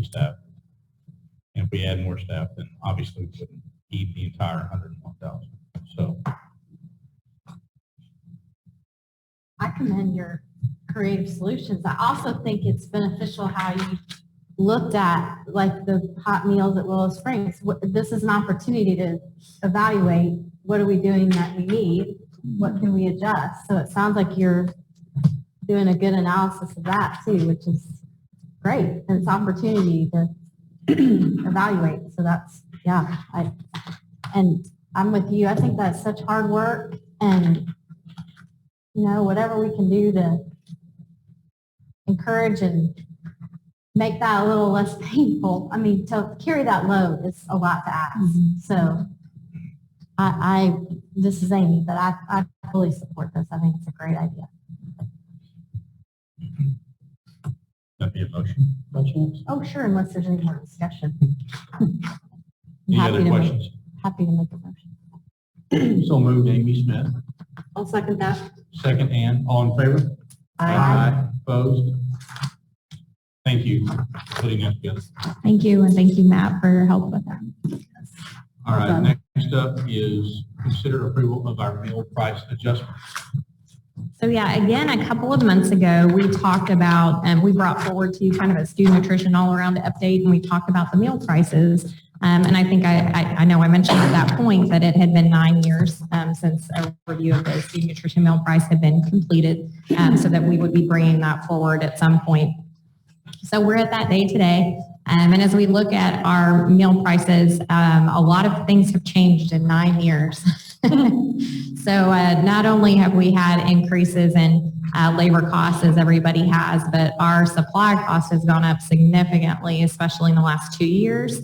staff. And if we add more staff, then obviously we couldn't eat the entire 101,000. So I commend your creative solutions. I also think it's beneficial how you looked at like the hot meals at Willow Springs. This is an opportunity to evaluate what are we doing that we need, what can we adjust. So it sounds like you're doing a good analysis of that too, which is great. And it's opportunity to evaluate. So that's, yeah, and I'm with you. I think that's such hard work, and you know, whatever we can do to encourage and make that a little less painful. I mean, to carry that load is a lot to ask. Mm-hmm. So this is Amy, but I fully support this. I think it's a great idea. That'd be a motion. Oh, sure, unless there's any more discussion. Any other questions? Happy to make a motion. So moved, Amy Smith. I'll second that. Second, Ann. All in favor? Aye. Opposed? Thank you for putting that together. Thank you, and thank you, Matt, for your help with that. All right, next up is consider approval of our meal price adjustment. So yeah, again, a couple of months ago, we talked about, and we brought forward to you kind of a student nutrition all-around update, and we talked about the meal prices. And I think I know I mentioned at that point that it had been 9 years since a review of the student nutrition meal price had been completed, so that we would be bringing that forward at some point. So we're at that day today. And as we look at our meal prices, a lot of things have changed in 9 years. So not only have we had increases in labor costs, as everybody has, but our supply cost has gone up significantly, especially in the last 2 years.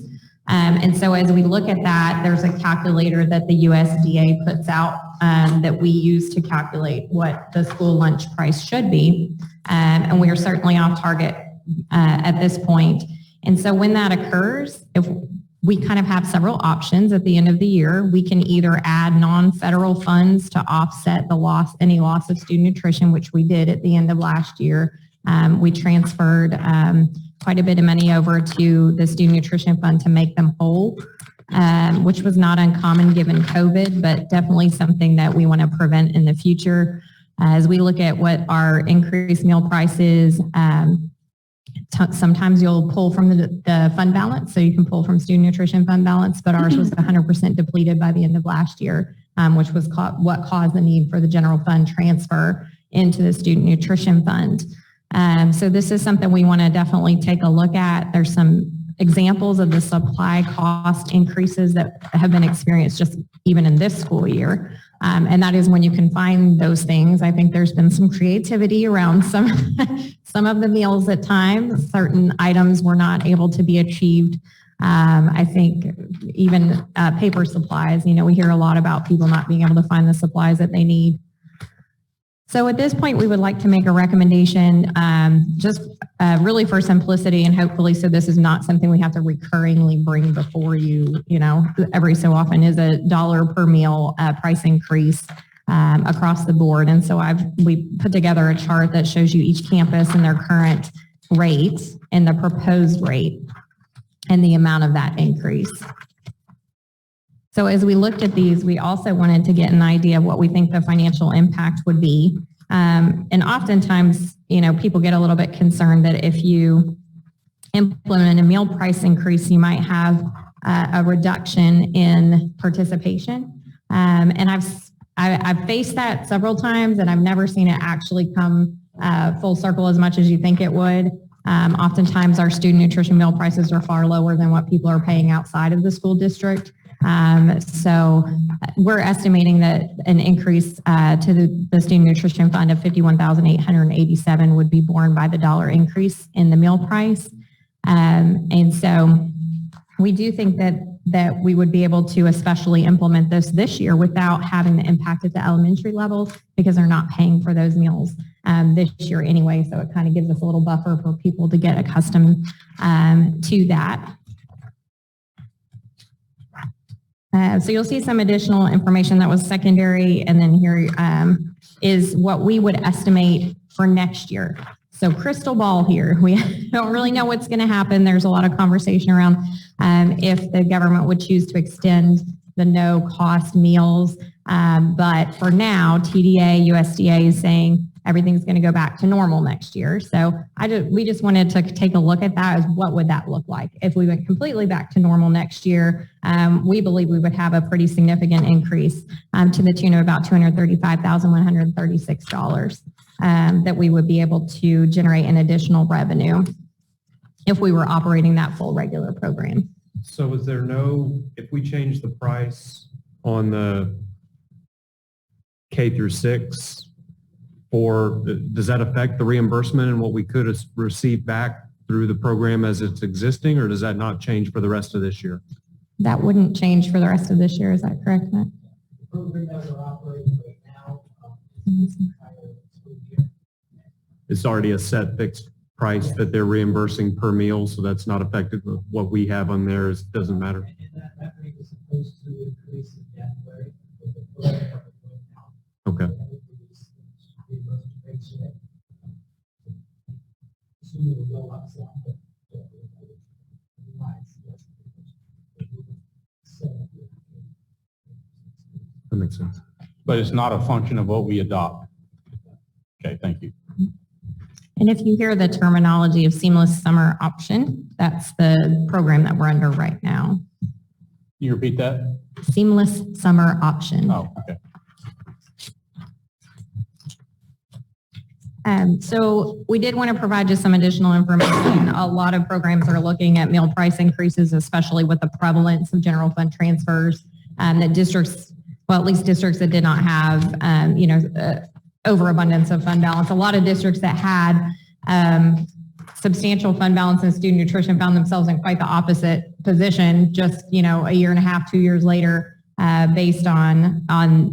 And so as we look at that, there's a calculator that the USDA puts out that we use to calculate what the school lunch price should be. And we are certainly off target at this point. And so when that occurs, if we kind of have several options at the end of the year, we can either add non-federal funds to offset the loss, any loss of student nutrition, which we did at the end of last year. We transferred quite a bit of money over to the student nutrition fund to make them whole, which was not uncommon given COVID, but definitely something that we want to prevent in the future. As we look at what our increased meal prices, sometimes you'll pull from the fund balance, so you can pull from student nutrition fund balance, but ours was 100% depleted by the end of last year, which was what caused the need for the general fund transfer into the student nutrition fund. So this is something we want to definitely take a look at. There's some examples of the supply cost increases that have been experienced just even in this school year. And that is when you can find those things. I think there's been some creativity around some of the meals at times. Certain items were not able to be achieved. I think even paper supplies, you know, we hear a lot about people not being able to find the supplies that they need. So at this point, we would like to make a recommendation just really for simplicity, and hopefully so this is not something we have to recurringly bring before you, you know, every so often, is a $1 per meal price increase across the board. And so we put together a chart that shows you each campus and their current rate and the proposed rate and the amount of that increase. So as we looked at these, we also wanted to get an idea of what we think the financial impact would be. And oftentimes, you know, people get a little bit concerned that if you implement a meal price increase, you might have a reduction in participation. And I've faced that several times, and I've never seen it actually come full circle as much as you think it would. Oftentimes, our student nutrition meal prices are far lower than what people are paying outside of the school district. So we're estimating that an increase to the student nutrition fund of $51,887 would be borne by the $1 increase in the meal price. And so we do think that we would be able to especially implement this year without having the impact at the elementary level, because they're not paying for those meals this year anyway. So it kind of gives us a little buffer for people to get accustomed to that. So you'll see some additional information that was secondary, and then here is what we would estimate for next year. So crystal ball here. We don't really know what's going to happen. There's a lot of conversation around if the government would choose to extend the no-cost meals. But for now, TDA, USDA is saying everything's going to go back to normal next year. So we just wanted to take a look at that as what would that look like if we went completely back to normal next year. We believe we would have a pretty significant increase to the tune of about $235,136 that we would be able to generate in additional revenue if we were operating that full regular program. So is there if we change the price on the K through 6, does that affect the reimbursement and what we could receive back through the program as it's existing, or does that not change for the rest of this year? That wouldn't change for the rest of this year, is that correct, Matt? The program that we're operating right now is the entire school year. It's already a set fixed price that they're reimbursing per meal, so that's not affected. What we have on there doesn't matter. And that rate is supposed to increase in January with the program that we're doing now. Okay. Soon it will go up some, but That makes sense. But it's not a function of what we adopt. Okay, thank you. And if you hear the terminology of seamless summer option, that's the program that we're under right now. Can you repeat that? Seamless summer option. Oh, okay. So we did want to provide just some additional information. A lot of programs are looking at meal price increases, especially with the prevalence of general fund transfers that districts, well, at least districts that did not have, overabundance of fund balance. A lot of districts that had substantial fund balance in student nutrition found themselves in quite the opposite position just, a year and a half, 2 years later, based on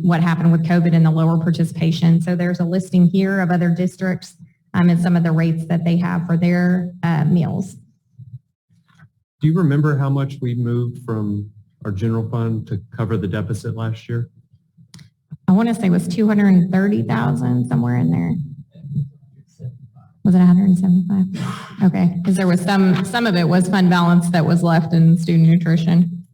what happened with COVID and the lower participation. So there's a listing here of other districts and some of the rates that they have for their meals. Do you remember how much we moved from our general fund to cover the deficit last year? I want to say it was 230,000 somewhere in there. Was it 175? Okay, because there was some of it was fund balance that was left in student nutrition.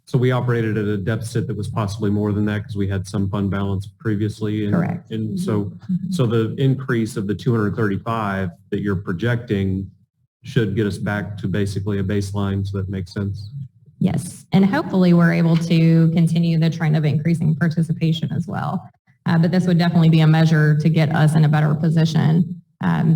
So we operated at a deficit that was possibly more than that because we had some fund balance previously. Correct. And so the increase of the 235 that you're projecting should get us back to basically a baseline, so that makes sense. Yes, and hopefully we're able to continue the trend of increasing participation as well. But this would definitely be a measure to get us in a better position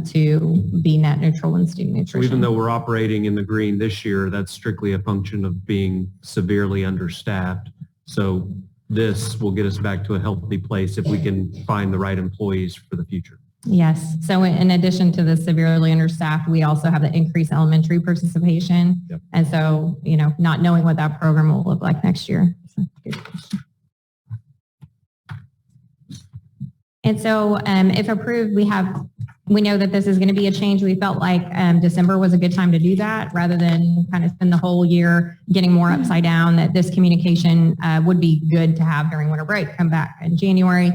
to be net neutral in student nutrition. So even though we're operating in the green this year, that's strictly a function of being severely understaffed. So this will get us back to a healthy place if we can find the right employees for the future. Yes, so in addition to the severely understaffed, we also have the increased elementary participation. Yep. And so, not knowing what that program will look like next year. So, good question. And so if approved, we know that this is going to be a change. We felt like December was a good time to do that rather than kind of spend the whole year getting more upside down, that this communication would be good to have during winter break, come back in January.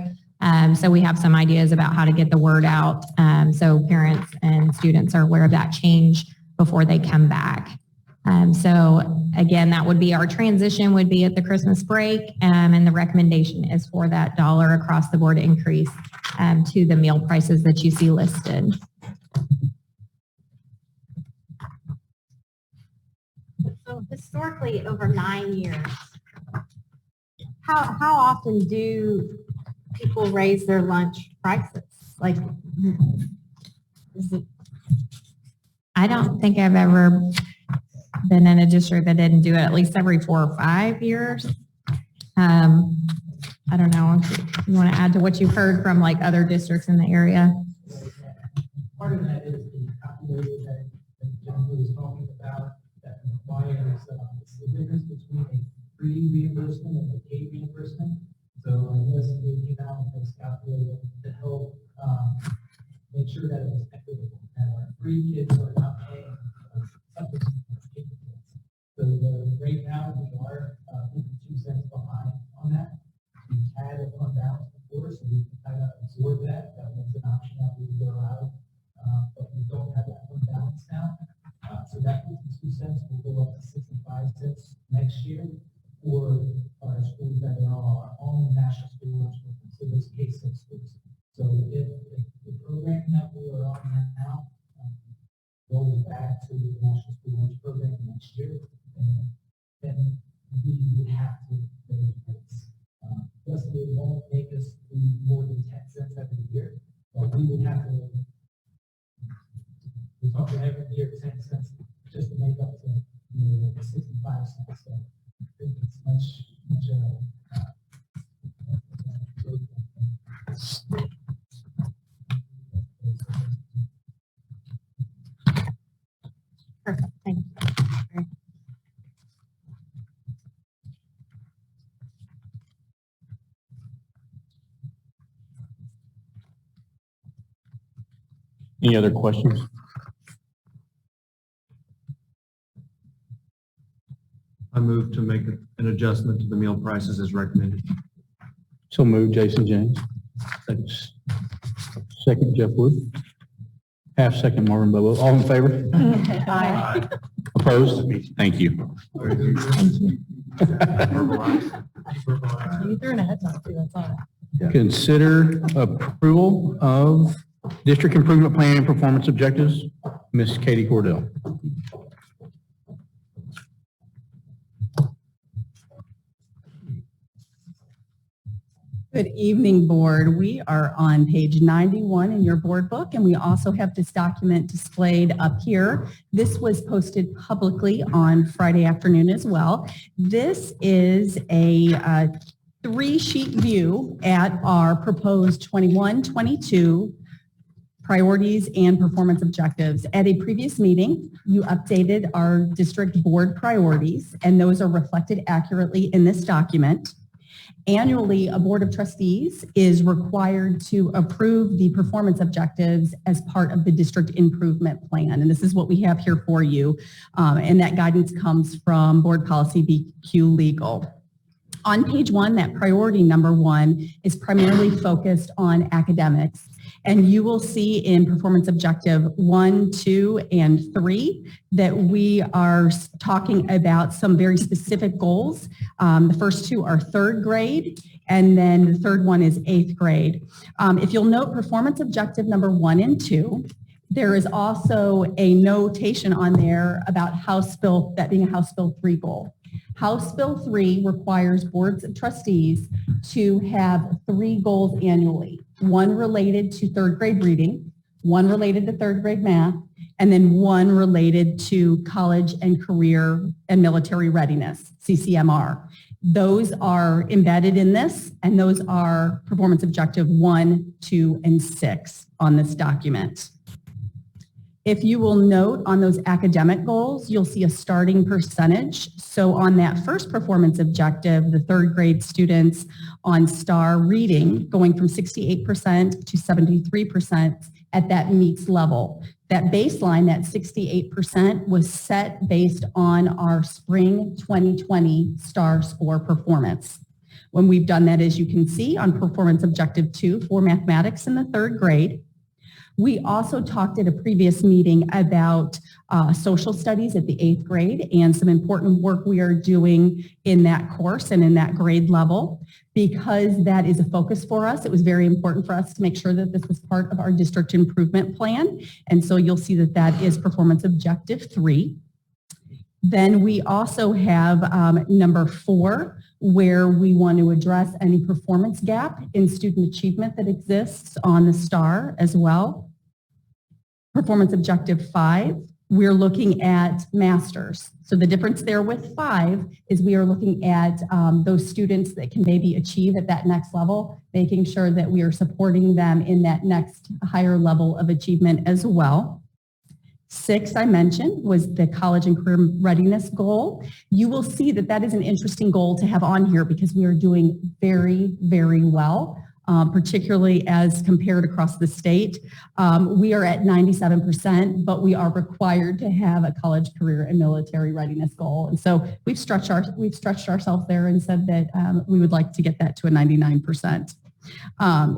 So we have some ideas about how to get the word out so parents and students are aware of that change before they come back. So again, that would be our transition would be at the Christmas break, and the recommendation is for that $1 across the board increase to the meal prices that you see listed. So historically, over 9 years, how often do people raise their lunch prices? Like, is it? I don't think I've ever been in a district that didn't do it at least every 4 or 5 years. I don't know if you want to add to what you've heard from like other districts in the area. Part of that is the calculator that John was talking about that requires the difference between a free reimbursement and a paid reimbursement. So I guess we came out with this calculator to help make sure that it was equitable, that our free kids are not paying something for paid kids. So right now we are 52 cents behind on that. We had a fund balance before, so we can kind of absorb that. That was an option that we were allowed 62 cents will go up to 65 cents next year for our schools that are on national school lunch program, so those K-6 schools. So if the program that we are on now goes back to the national school lunch program next year, then we would have to raise rates. Plus, it won't make us do more than 10 cents every year, but we would have to, we're talking every year 10 cents just to make up to, the 65 cents. So I think it's much Perfect, thank you. Any other questions? I move to make an adjustment to the meal prices as recommended. So moved, Jason James. Second, Jeff Wood. Half second, Marvin Bobo. All in favor? Aye. Opposed? Thank you. Thank you. You threw in a head nod too, that's all. Consider approval of district improvement plan and performance objectives. Miss Katie Cordell. Good evening, board. We are on page 91 in your board book, and we also have this document displayed up here. This was posted publicly on Friday afternoon as well. This is a 3-sheet view at our proposed 21-22 priorities and performance objectives. At a previous meeting, you updated our district board priorities, and those are reflected accurately in this document. Annually, a board of trustees is required to approve the performance objectives as part of the district improvement plan. And this is what we have here for you. And that guidance comes from board policy BQ legal. On page 1, that priority number 1 is primarily focused on academics. And you will see in performance objective 1, 2, and 3 that we are talking about some very specific goals. The first 2 are 3rd grade, and then the 3rd one is 8th grade. If you'll note performance objective number 1 and 2, there is also a notation on there about House Bill, that being a House Bill 3 goal. House Bill 3 requires boards of trustees to have 3 goals annually. 1 related to 3rd grade reading, 1 related to 3rd grade math, and then 1 related to college and career and military readiness, CCMR. Those are embedded in this, and those are performance objective 1, 2, and 6 on this document. If you will note on those academic goals, you'll see a starting percentage. So on that first performance objective, the 3rd grade students on STAR reading going from 68% to 73% at that meets level. That baseline, that 68%, was set based on our spring 2020 STAR score performance. When we've done that, as you can see, on performance objective 2 for mathematics in the 3rd grade. We also talked at a previous meeting about social studies at the 8th grade and some important work we are doing in that course and in that grade level. Because that is a focus for us, it was very important for us to make sure that this was part of our district improvement plan. And so you'll see that that is performance objective 3. Then we also have number 4, where we want to address any performance gap in student achievement that exists on the STAR as well. Performance objective 5, we're looking at masters. So the difference there with 5 is we are looking at those students that can maybe achieve at that next level, making sure that we are supporting them in that next higher level of achievement as well. 6, I mentioned, was the college and career readiness goal. You will see that that is an interesting goal to have on here because we are doing very, very well, particularly as compared across the state. We are at 97%, but we are required to have a college, career, and military readiness goal. And so we've stretched ourselves there and said that we would like to get that to a 99%.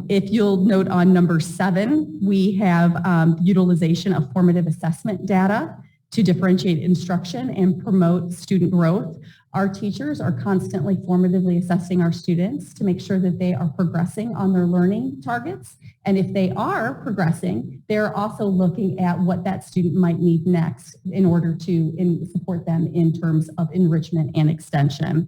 If you'll note on number 7, we have utilization of formative assessment data to differentiate instruction and promote student growth. Our teachers are constantly formatively assessing our students to make sure that they are progressing on their learning targets. And if they are progressing, they're also looking at what that student might need next in order to support them in terms of enrichment and extension.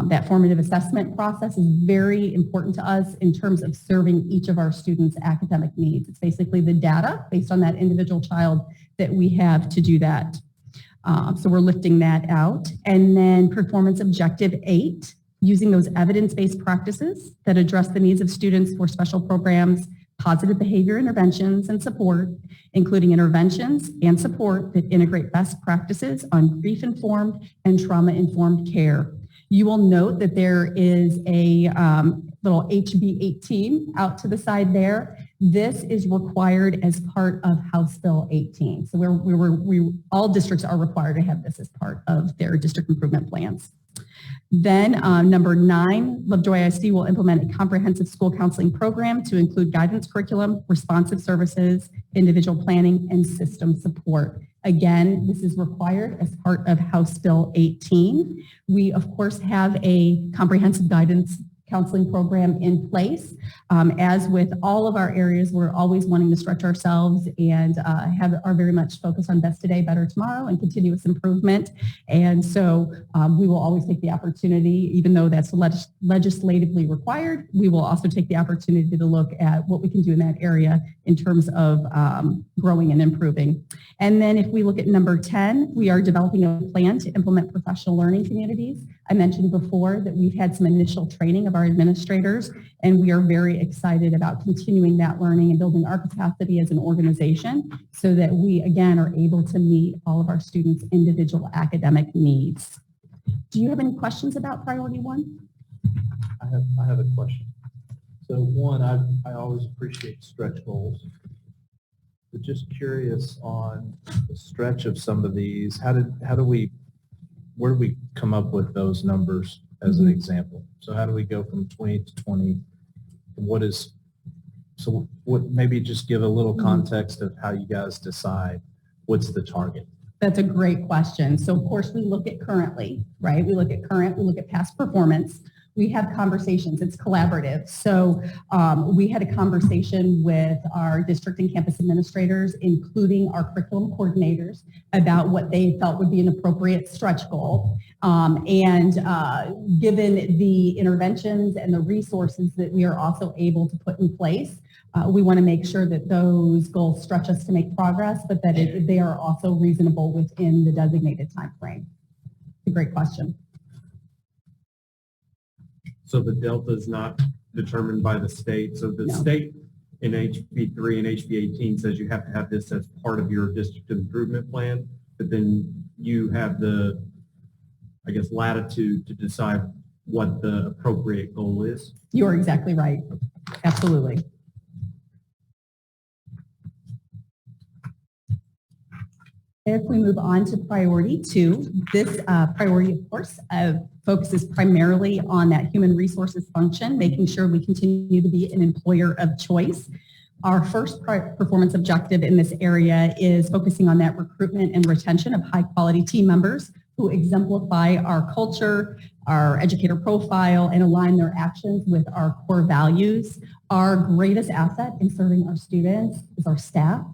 That formative assessment process is very important to us in terms of serving each of our students' academic needs. It's basically the data based on that individual child that we have to do that. So we're lifting that out. And then performance objective 8, using those evidence-based practices that address the needs of students for special programs, positive behavior interventions and support, including interventions and support that integrate best practices on grief-informed and trauma-informed care. You will note that there is a little HB18 out to the side there. This is required as part of House Bill 18. So all districts are required to have this as part of their district improvement plans. Then number 9, Lovejoy ISD will implement a comprehensive school counseling program to include guidance curriculum, responsive services, individual planning, and system support. Again, this is required as part of House Bill 18. We, of course, have a comprehensive guidance counseling program in place. As with all of our areas, we're always wanting to stretch ourselves and are very much focused on best today, better tomorrow, and continuous improvement. And so we will always take the opportunity, even though that's legislatively required, we will also take the opportunity to look at what we can do in that area in terms of growing and improving. And then if we look at number 10, we are developing a plan to implement professional learning communities. I mentioned before that we've had some initial training of our administrators, and we are very excited about continuing that learning and building our capacity as an organization so that we, again, are able to meet all of our students' individual academic needs. Do you have any questions about priority 1? I have a question. So one, I always appreciate stretch goals, but just curious on the stretch of some of these, where do we come up with those numbers as an example? So how do we go from 20 to 20? Maybe just give a little context of how you guys decide what's the target. That's a great question. So of course we look at currently, right? We look at current, we look at past performance. We have conversations, it's collaborative. So we had a conversation with our district and campus administrators, including our curriculum coordinators, about what they felt would be an appropriate stretch goal. Given the interventions and the resources that we are also able to put in place, we want to make sure that those goals stretch us to make progress, but that they are also reasonable within the designated time frame. It's a great question. So the delta is not determined by the state. So the state in HB 3 and HB 18 says you have to have this as part of your district improvement plan, but then you have the, I guess, latitude to decide what the appropriate goal is. You are exactly right. Absolutely. If we move on to priority 2, this priority, of course, focuses primarily on that human resources function, making sure we continue to be an employer of choice. Our first performance objective in this area is focusing on that recruitment and retention of high-quality team members who exemplify our culture, our educator profile, and align their actions with our core values. Our greatest asset in serving our students is our staff.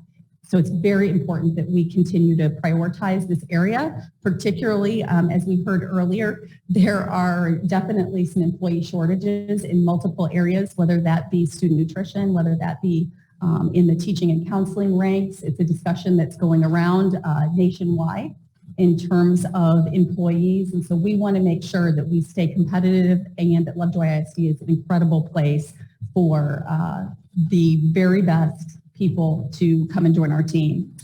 So it's very important that we continue to prioritize this area, particularly as we heard earlier, there are definitely some employee shortages in multiple areas, whether that be student nutrition, whether that be in the teaching and counseling ranks. It's a discussion that's going around nationwide in terms of employees. And so we want to make sure that we stay competitive and that Lovejoy ISD is an incredible place for the very best people to come and join our team.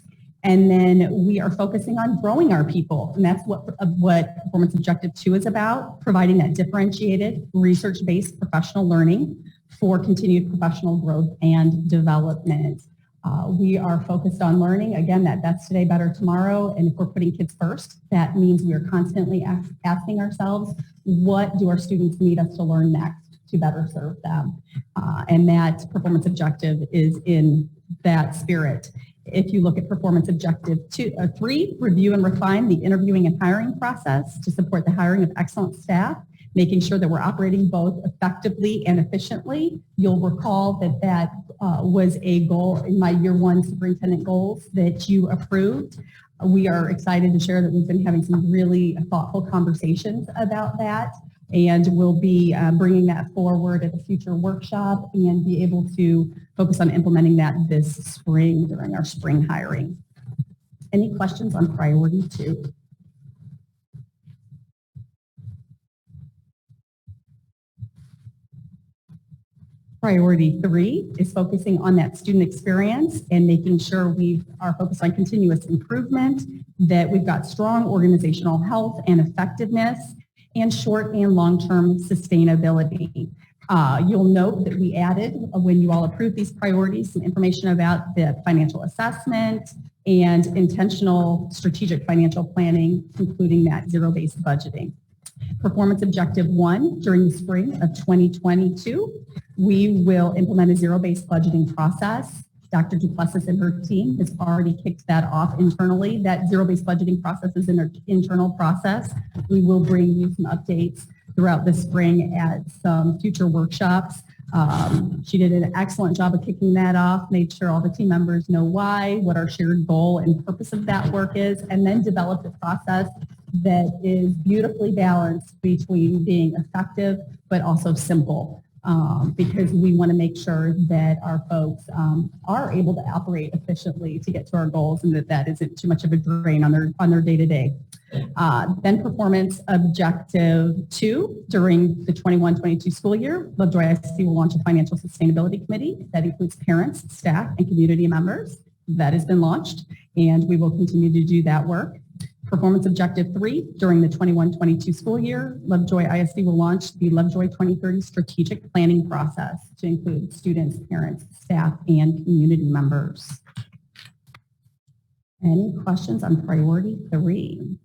And then we are focusing on growing our people. And that's what Performance Objective 2 is about, providing that differentiated, research-based professional learning for continued professional growth and development. We are focused on learning, again, that best today, better tomorrow. And if we're putting kids first, that means we are constantly asking ourselves, what do our students need us to learn next to better serve them? And that performance objective is in that spirit. If you look at performance objective 3, review and refine the interviewing and hiring process to support the hiring of excellent staff, making sure that we're operating both effectively and efficiently. You'll recall that that was a goal in my year 1 superintendent goals that you approved. We are excited to share that we've been having some really thoughtful conversations about that, and we'll be bringing that forward at a future workshop and be able to focus on implementing that this spring during our spring hiring. Any questions on priority 2? Priority 3 is focusing on that student experience and making sure we are focused on continuous improvement, that we've got strong organizational health and effectiveness, and short and long-term sustainability. You'll note that we added, when you all approved these priorities, some information about the financial assessment and intentional strategic financial planning, including that zero-based budgeting. Performance objective 1, during the spring of 2022, we will implement a zero-based budgeting process. Dr. Duplessis and her team has already kicked that off internally. That zero-based budgeting process is an internal process. We will bring you some updates throughout the spring at some future workshops. She did an excellent job of kicking that off, made sure all the team members know why, what our shared goal and purpose of that work is, and then developed a process that is beautifully balanced between being effective but also simple, because we want to make sure that our folks are able to operate efficiently to get to our goals, and that isn't too much of a drain on their day-to-day. Then performance objective 2, during the 21-22 school year, Lovejoy ISD will launch a financial sustainability committee that includes parents, staff, and community members. That has been launched, and we will continue to do that work. Performance objective 3, during the 21-22 school year, Lovejoy ISD will launch the Lovejoy 2030 strategic planning process to include students, parents, staff, and community members. Any questions on priority 3?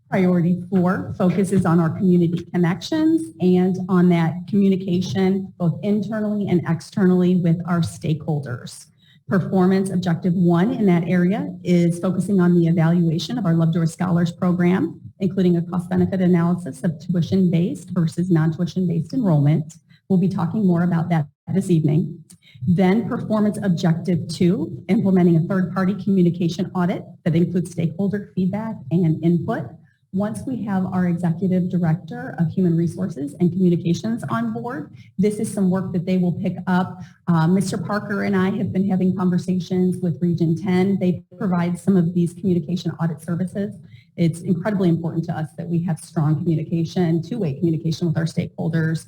Priority 4 focuses on our community connections and on that communication both internally and externally with our stakeholders. Performance objective 1 in that area is focusing on the evaluation of our Lovejoy Scholars Program, including a cost-benefit analysis of tuition-based versus non-tuition-based enrollment. We'll be talking more about that this evening. Then performance objective 2, implementing a third-party communication audit that includes stakeholder feedback and input. Once we have our Executive Director of Human Resources and Communications on board, this is some work that they will pick up. Mr. Parker and I have been having conversations with Region 10. They provide some of these communication audit services. It's incredibly important to us that we have strong communication, two-way communication with our stakeholders.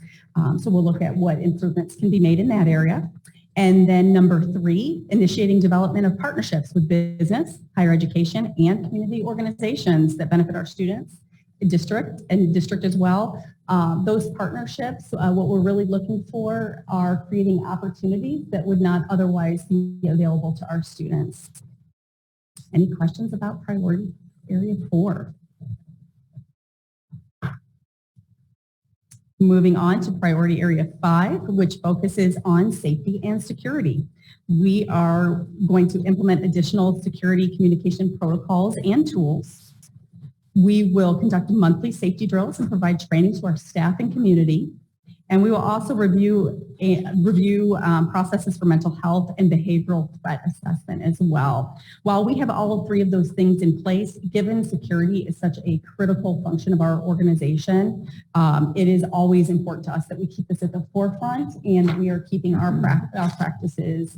So we'll look at what improvements can be made in that area. And then number 3, initiating development of partnerships with business, higher education, and community organizations that benefit our students, district as well. Those partnerships, what we're really looking for are creating opportunities that would not otherwise be available to our students. Any questions about priority area 4? Moving on to priority area 5, which focuses on safety and security. We are going to implement additional security communication protocols and tools. We will conduct monthly safety drills and provide training to our staff and community. And we will also review processes for mental health and behavioral threat assessment as well. While we have all 3 of those things in place, given security is such a critical function of our organization, it is always important to us that we keep this at the forefront and that we are keeping our practices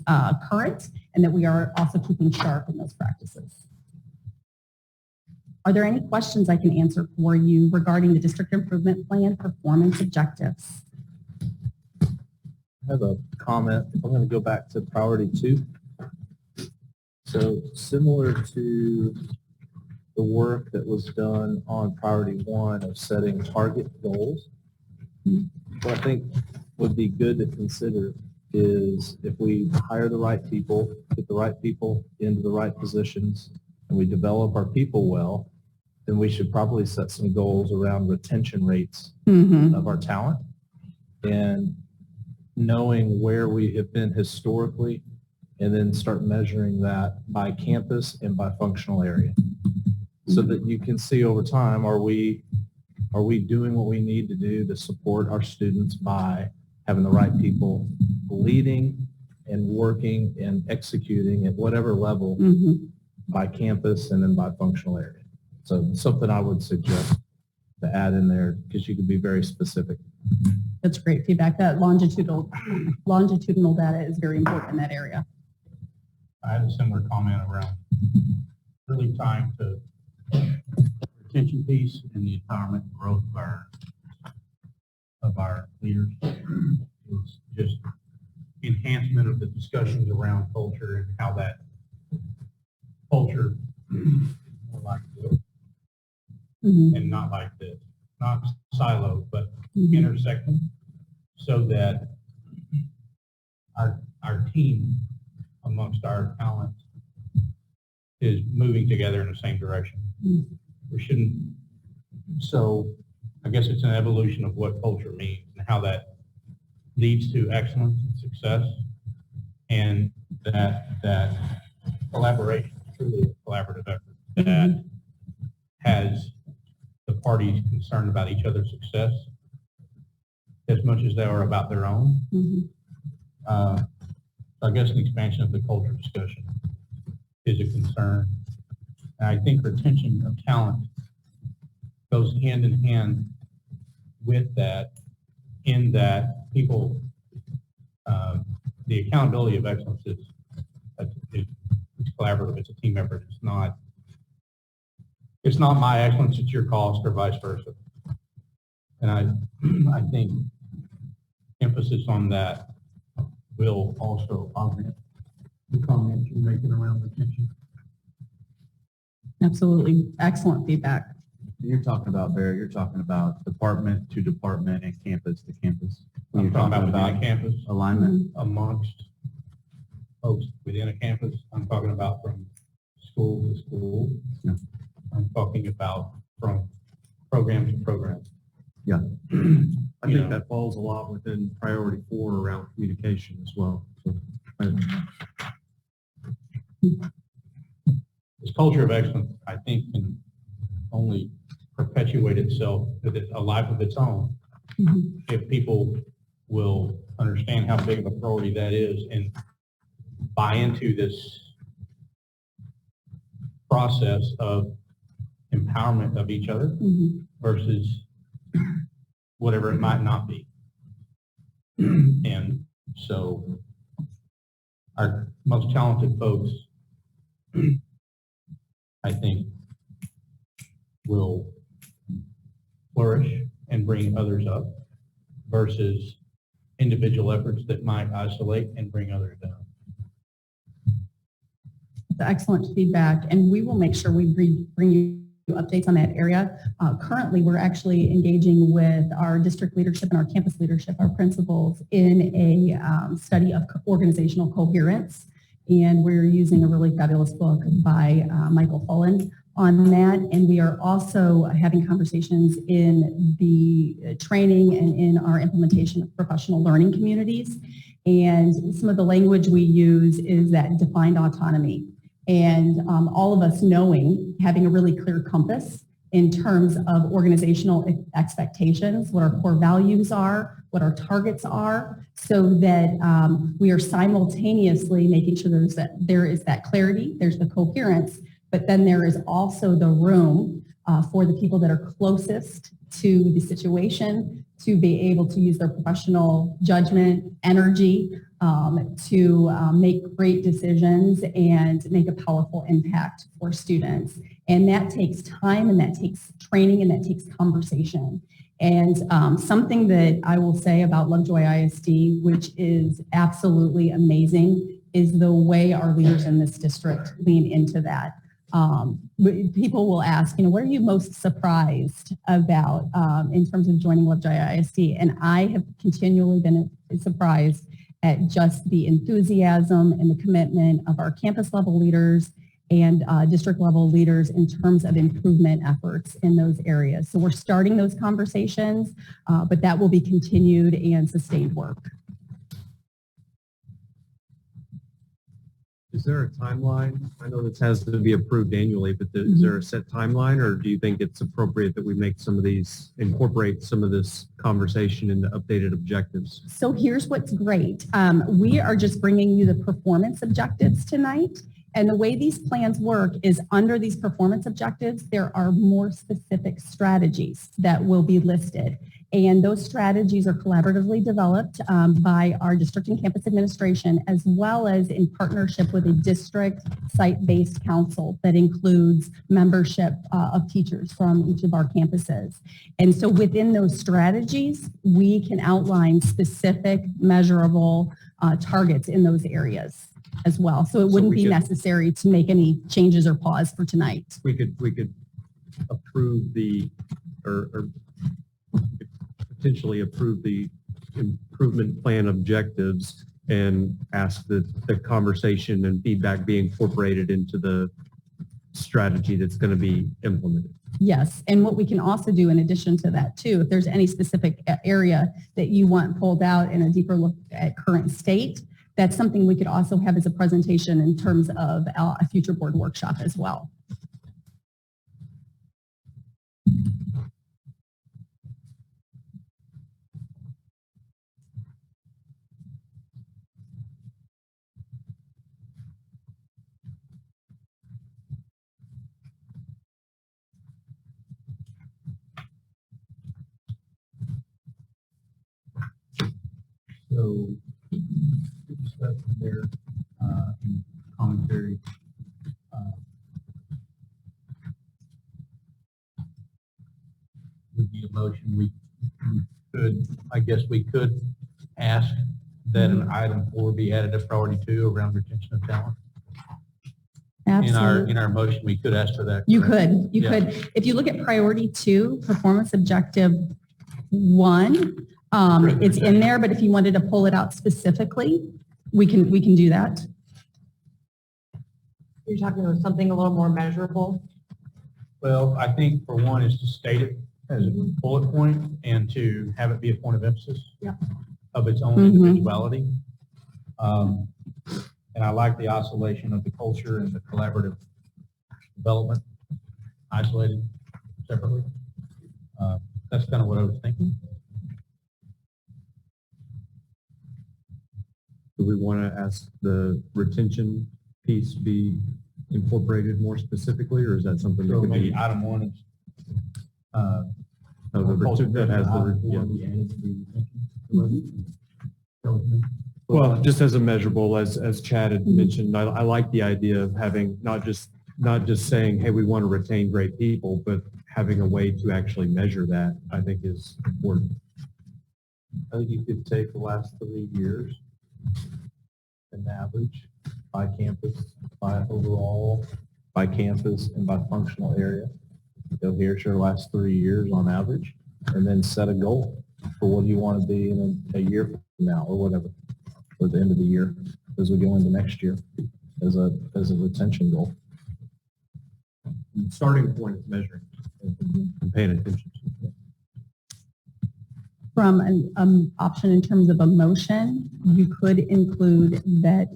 current, and that we are also keeping sharp in those practices. Are there any questions I can answer for you regarding the district improvement plan performance objectives? I have a comment. I'm going to go back to priority 2. So similar to the work that was done on priority 1 of setting target goals, what I think would be good to consider is if we hire the right people, get the right people into the right positions, and we develop our people well, then we should probably set some goals around retention rates of our talent. And knowing where we have been historically and then start measuring that by campus and by functional area. So that you can see over time, are we doing what we need to do to support our students by having the right people leading and working and executing at whatever level by campus and then by functional area. So something I would suggest to add in there because you can be very specific. That's great feedback. That longitudinal data is very important in that area. I had a similar comment around really tying to retention piece and the empowerment and growth of our leaders. It's just enhancement of the discussions around culture and how that culture is more like this and not like this, not siloed, but intersecting, so that our team amongst our talent is moving together in the same direction. We shouldn't, so I guess it's an evolution of what culture means and how that leads to excellence and success, and that collaboration is truly a collaborative effort that has the parties concerned about each other's success as much as they are about their own. I guess an expansion of the culture discussion is a concern. And I think retention of talent goes hand in hand with that, in that people, the accountability of excellence is collaborative. It's a team effort. It's not my excellence, it's your cost, or vice versa. And I think emphasis on that will also augment the comments you're making around retention. Absolutely. Excellent feedback. You're talking about, Barry, you're talking about department to department and campus to campus. When I'm you're talking about within a campus, alignment. amongst folks within a campus. I'm talking about from school to school. Yeah. I'm talking about from program to program. Yeah. I think that falls a lot within priority 4 around communication as well. So, This culture of excellence, I think, can only perpetuate itself with a life of its own if people will understand how big of a priority that is and buy into this process of empowerment of each other versus whatever it might not be. And so our most talented folks, I think, will flourish and bring others up versus individual efforts that might isolate and bring others down. Excellent feedback, and we will make sure we bring you updates on that area. Currently, we're actually engaging with our district leadership and our campus leadership, our principals, in a study of organizational coherence, and we're using a really fabulous book by Michael Fullen on that, and we are also having conversations in the training and in our implementation of professional learning communities, and some of the language we use is that defined autonomy. And all of us having a really clear compass in terms of organizational expectations, what our core values are, what our targets are, so that we are simultaneously making sure there is that clarity, there's the coherence, but then there is also the room for the people that are closest to the situation to be able to use their professional judgment, energy, to make great decisions and make a powerful impact for students. And that takes time, and that takes training, and that takes conversation. And something that I will say about Lovejoy ISD, which is absolutely amazing, is the way our leaders in this district lean into that. People will ask, what are you most surprised about in terms of joining Lovejoy ISD? And I have continually been surprised at just the enthusiasm and the commitment of our campus level leaders and district level leaders in terms of improvement efforts in those areas. So we're starting those conversations, but that will be continued and sustained work. Is there a timeline? I know this has to be approved annually, but is there a set timeline, or do you think it's appropriate that we make some of these, incorporate some of this conversation into updated objectives? So here's what's great. We are just bringing you the performance objectives tonight. And the way these plans work is under these performance objectives, there are more specific strategies that will be listed. And those strategies are collaboratively developed by our district and campus administration, as well as in partnership with a district site-based council that includes membership of teachers from each of our campuses. And so within those strategies, we can outline specific measurable targets in those areas as well. So it wouldn't be necessary to make any changes or pause for tonight. We could approve the, or potentially approve the improvement plan objectives and ask that the conversation and feedback be incorporated into the strategy that's going to be implemented. Yes, and what we can also do in addition to that too, if there's any specific area that you want pulled out in a deeper look at current state, that's something we could also have as a presentation in terms of a future board workshop as well. So, stuff there, in commentary. Would be a motion, we could, I guess we could ask that an item 4 be added to priority 2 around retention of talent. Absolutely. In our motion, we could ask for that. You correct? could, you Yeah. could. If you look at priority 2, performance objective 1, it's in there, but if you wanted to pull it out specifically, we can do that. You're talking about something a little more measurable. Well, I think for one is to state it as a bullet point and to have it be a point of emphasis of its own individuality. And I like the oscillation of the culture and the collaborative development, isolated separately. That's kind of what I was thinking. Do we want to ask the retention piece be incorporated more specifically, or is that something that So could maybe be? item 1 is, That has the, yeah. Well, just as a measurable, as Chad had mentioned, I like the idea of having not just saying, hey, we want to retain great people, but having a way to actually measure that, I think is important. I think you could take the last 3 years, an average by campus, by overall, by campus, and by functional area. So here's your last 3 years on average, and then set a goal for what you want to be in a year from now or whatever, or the end of the year as we go into next year as a retention goal. The starting point is measuring and paying attention to. From an option in terms of a motion, you could include that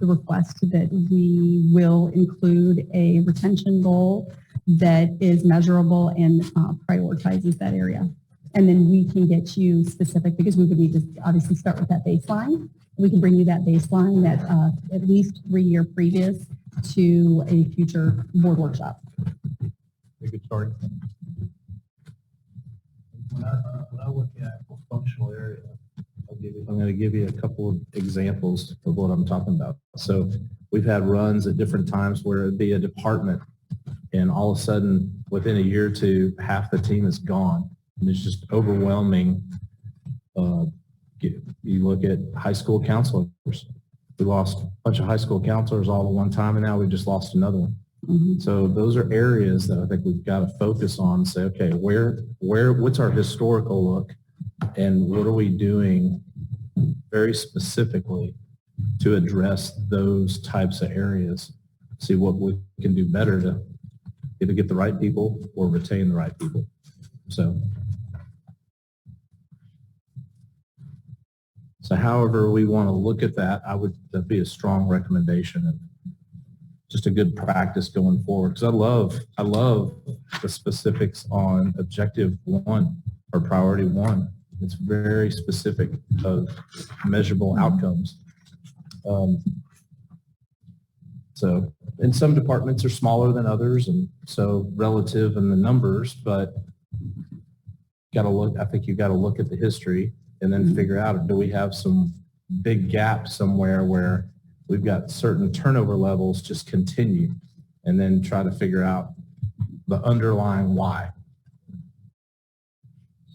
the request that we will include a retention goal that is measurable and prioritizes that area. And then we can get you specific, because we would need to obviously start with that baseline. We can bring you that baseline that at least 3 year previous to a future board workshop. a good starting point. When I look at functional area, I'm going to give you a couple of examples of what I'm talking about. So we've had runs at different times where it'd be a department, and all of a sudden, within a year or two, half the team is gone, and it's just overwhelming. You look at high school counselors. We lost a bunch of high school counselors all at one time, and now we've just lost another one. So those are areas that I think we've got to focus on and say, okay, what's our historical look, and what are we doing very specifically to address those types of areas, see what we can do better to either get the right people or retain the right people. So however we want to look at that, that'd be a strong recommendation. And just a good practice going forward. Because I love the specifics on objective 1 or priority 1. It's very specific of measurable outcomes. So, and some departments are smaller than others, and so relative in the numbers, but I think you've got to look at the history and then figure out, do we have some big gaps somewhere where we've got certain turnover levels just continue, and then try to figure out the underlying why.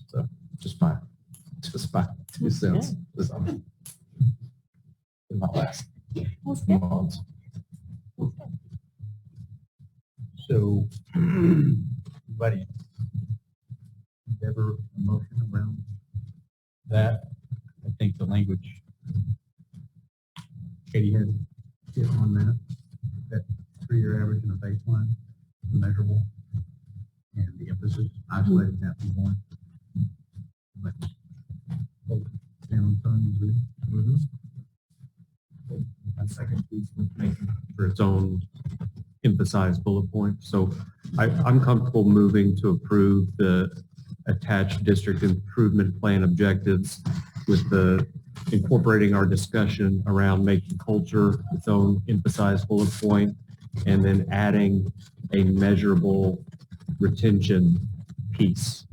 So just my 2 cents in my last months. So, buddy, ever a motion around that? I think the language, Katie had hit on that 3-year average and a baseline, measurable, and the emphasis isolated that from one. But both down on good. A second piece was making for its own emphasized bullet point. So I'm comfortable moving to approve the attached district improvement plan objectives with the incorporating our discussion around making culture its own emphasized bullet point, and then adding a measurable retention piece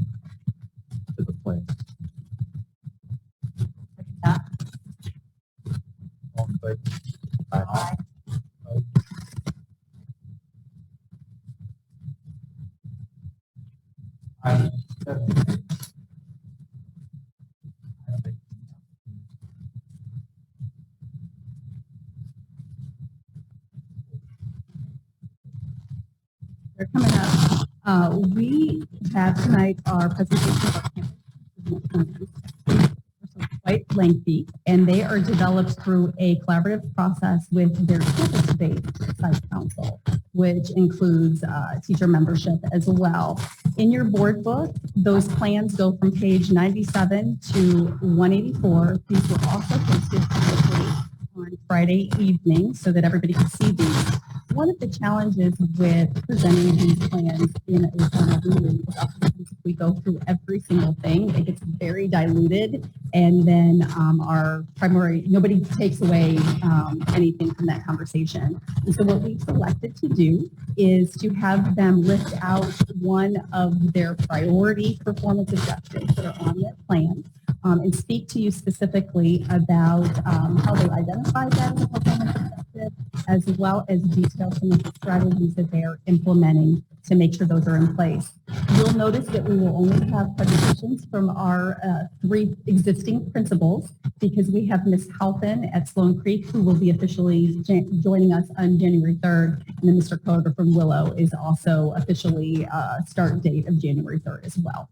to the plan. All in favor? Aye. Item 7. They're coming up. We have tonight our presentation of our campus quite lengthy, and they are developed through a collaborative process with their campus-based site council, which includes teacher membership as well. In your board book, those plans go from page 97 to 184. These were also posted publicly on Friday evening so that everybody could see these. One of the challenges with presenting these plans in a formal meeting is oftentimes if we go through every single thing, it gets very diluted, and then nobody takes away anything from that conversation. And so what we've selected to do is to have them list out one of their priority performance objectives that are on their plan, and speak to you specifically about how they identify that as a performance objective, as well as detail some of the strategies that they are implementing to make sure those are in place. You'll notice that we will only have presentations from our 3 existing principals, because we have Ms. Halpin at Sloan Creek, who will be officially joining us on January 3rd, and then Mr. Coder from Willow is also officially start date of January 3rd as well.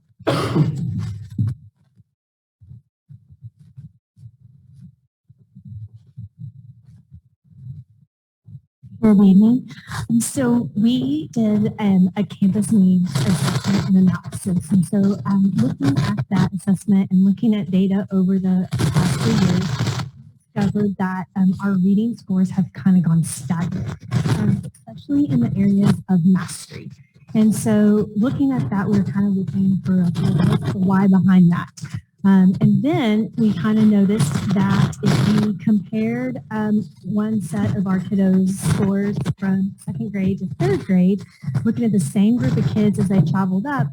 Good evening. So we did a campus needs assessment and analysis. And so looking at that assessment and looking at data over the past 3 years, we discovered that our reading scores have kind of gone stagnant, especially in the areas of mastery. And so looking at that, we're kind of looking for what's the why behind that. And then we kind of noticed that if we compared one set of our kiddos' scores from 2nd grade to 3rd grade, looking at the same group of kids as they traveled up,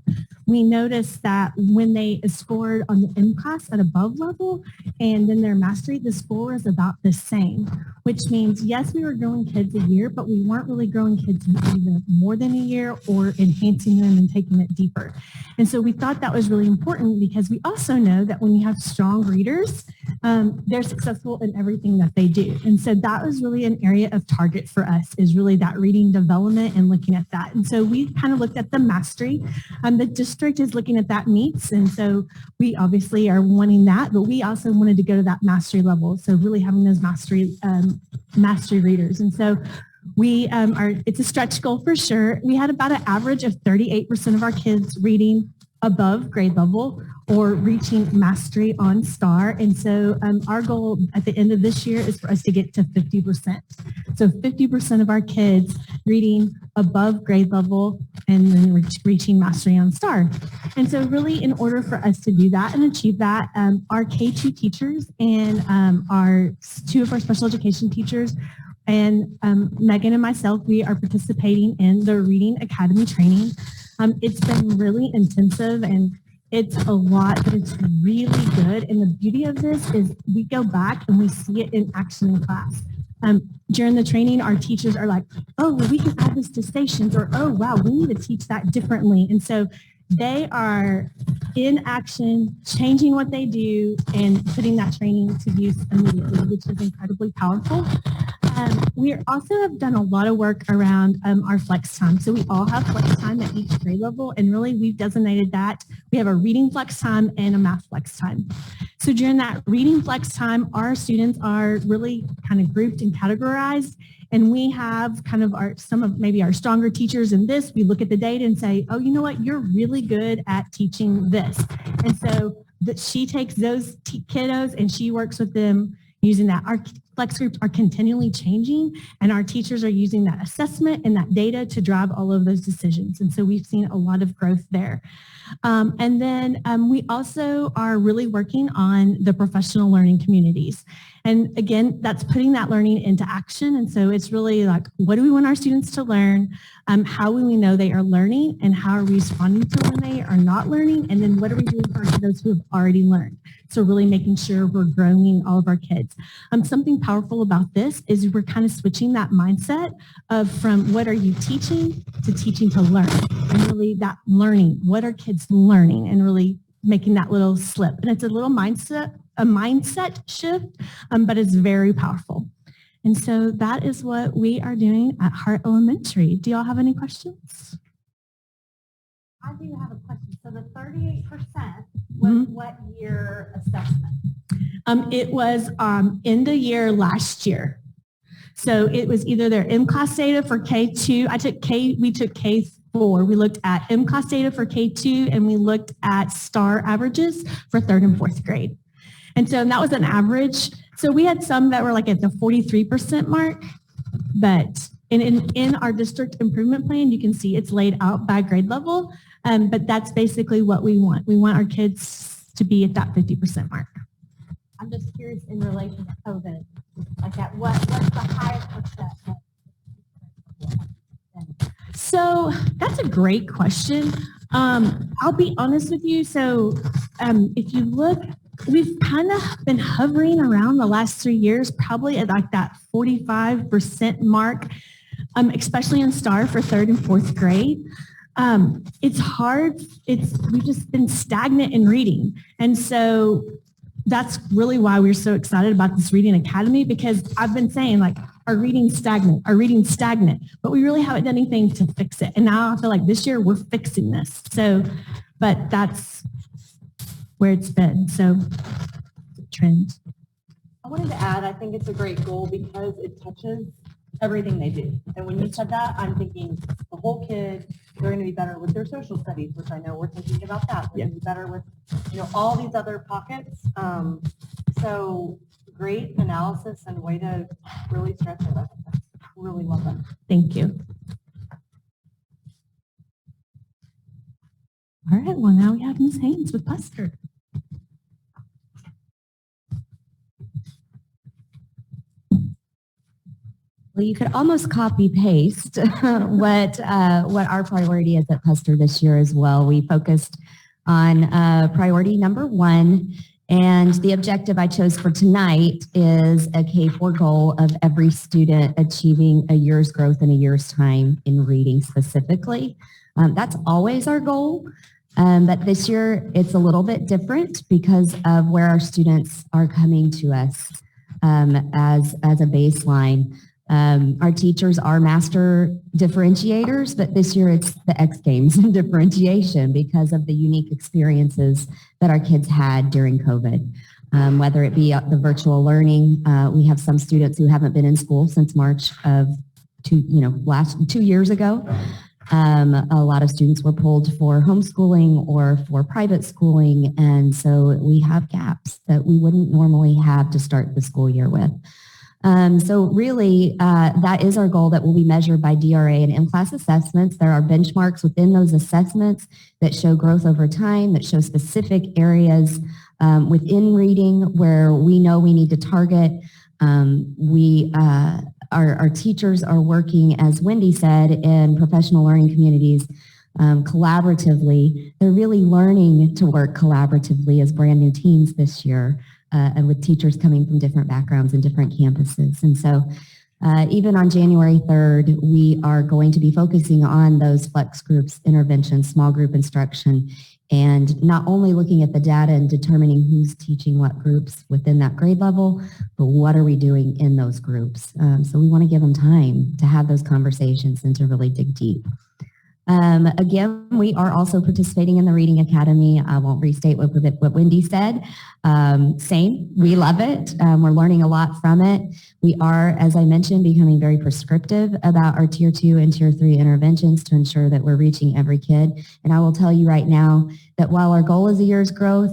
we noticed that when they scored on the MCAS at above level and then their mastery, the score was about the same, which means, yes, we were growing kids a year, but we weren't really growing kids either more than a year or enhancing them and taking it deeper. And so we thought that was really important, because we also know that when you have strong readers, they're successful in everything that they do. And so that was really an area of target for us, is really that reading development and looking at that. And so we kind of looked at the mastery. The district is looking at that meets. And so we obviously are wanting that, but we also wanted to go to that mastery level. So really having those mastery readers. And so we it's a stretch goal for sure. We had about an average of 38% of our kids reading above grade level or reaching mastery on STAR. And so our goal at the end of this year is for us to get to 50%. So 50% of our kids reading above grade level and then reaching mastery on STAR. And so really in order for us to do that and achieve that, our K-2 teachers and two of our special education teachers and Megan and myself, we are participating in the Reading Academy training. It's been really intensive and it's a lot, but it's really good. And the beauty of this is we go back and we see it in action in class. During the training, our teachers are like, oh, well, we can add this to stations, or, oh, wow, we need to teach that differently. And so they are in action, changing what they do and putting that training to use immediately, which is incredibly powerful. We also have done a lot of work around our flex time. So we all have flex time at each grade level, and really we've designated that. We have a reading flex time and a math flex time. So during that reading flex time, our students are really kind of grouped and categorized, and we have kind of some of maybe our stronger teachers in this. We look at the data and say, oh, you know what, you're really good at teaching this. And so that she takes those kiddos and she works with them using that. Our flex groups are continually changing, and our teachers are using that assessment and that data to drive all of those decisions. And so we've seen a lot of growth there. And then we also are really working on the professional learning communities. And again, that's putting that learning into action. And so it's really like, what do we want our students to learn? How will we know they are learning, and how are we responding to when they are not learning? And then what are we doing for those who have already learned? So really making sure we're growing all of our kids. Something powerful about this is we're kind of switching that mindset of from what are you teaching to teaching to learn, and really that learning, what are kids learning, and really making that little slip. And it's a little mindset shift, but it's very powerful. And so that is what we are doing at Hart Elementary. Do y'all have any questions? I do have a question. So the 38% was what year assessment? It was end of year last year. So it was either their MClass data for K2. We took K4. We looked at MClass data for K2, and we looked at STAR averages for 3rd and 4th grade. And so that was an average. So we had some that were like at the 43% mark, but in our district improvement plan, you can see it's laid out by grade level, but that's basically what we want. We want our kids to be at that 50% mark. I'm just curious in relation to COVID, like at what's the highest percent? So that's a great question. I'll be honest with you. So if you look, we've kind of been hovering around the last 3 years, probably at like that 45% mark, especially in STAR for 3rd and 4th grade. It's hard. We've just been stagnant in reading. And so that's really why we're so excited about this Reading Academy, because I've been saying like our reading's stagnant, but we really haven't done anything to fix it. And now I feel like this year we're fixing this. So, but that's where it's been. So trend. I wanted to add, I think it's a great goal because it touches everything they do. And when you said that, I'm thinking the whole kid, they're going to be better with their social studies, which I know we're thinking about that. They're going to be better with, all these other pockets. So great analysis and way to really stretch it. I really love that. Thank you. All right, well, now we have Ms. Haynes with Buster. Well, you could almost copy paste what our priority is at Puster this year as well. We focused on priority number 1, and the objective I chose for tonight is a K4 goal of every student achieving a year's growth in a year's time in reading specifically. That's always our goal, but this year it's a little bit different because of where our students are coming to us as a baseline. Our teachers are master differentiators, but this year it's the X Games in differentiation because of the unique experiences that our kids had during COVID. Whether it be the virtual learning, we have some students who haven't been in school since March of 2 years ago. A lot of students were pulled for homeschooling or for private schooling, and so we have gaps that we wouldn't normally have to start the school year with. So really, that is our goal that will be measured by DRA and M-class assessments. There are benchmarks within those assessments that show growth over time, that show specific areas within reading where we know we need to target. Our teachers are working, as Wendy said, in professional learning communities collaboratively. They're really learning to work collaboratively as brand new teams this year. And with teachers coming from different backgrounds and different campuses. And so even on January 3rd, we are going to be focusing on those flex groups, interventions, small group instruction, and not only looking at the data and determining who's teaching what groups within that grade level, but what are we doing in those groups. So we want to give them time to have those conversations and to really dig deep. Again, we are also participating in the Reading Academy. I won't restate what Wendy said. Same, we love it. We're learning a lot from it. We are, as I mentioned, becoming very prescriptive about our Tier 2 and Tier 3 interventions to ensure that we're reaching every kid. And I will tell you right now that while our goal is a year's growth,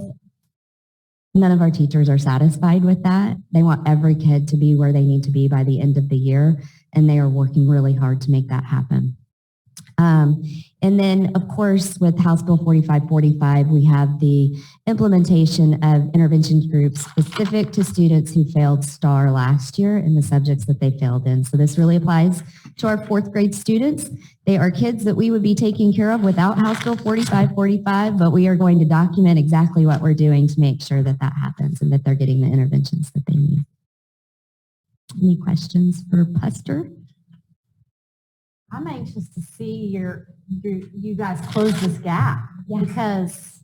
none of our teachers are satisfied with that. They want every kid to be where they need to be by the end of the year, and they are working really hard to make that happen. And then, of course, with House Bill 4545, we have the implementation of intervention groups specific to students who failed STAR last year in the subjects that they failed in. So this really applies to our 4th grade students. They are kids that we would be taking care of without House Bill 4545, but we are going to document exactly what we're doing to make sure that that happens and that they're getting the interventions that they need. Any questions for Buster? I'm anxious to see you guys close this gap because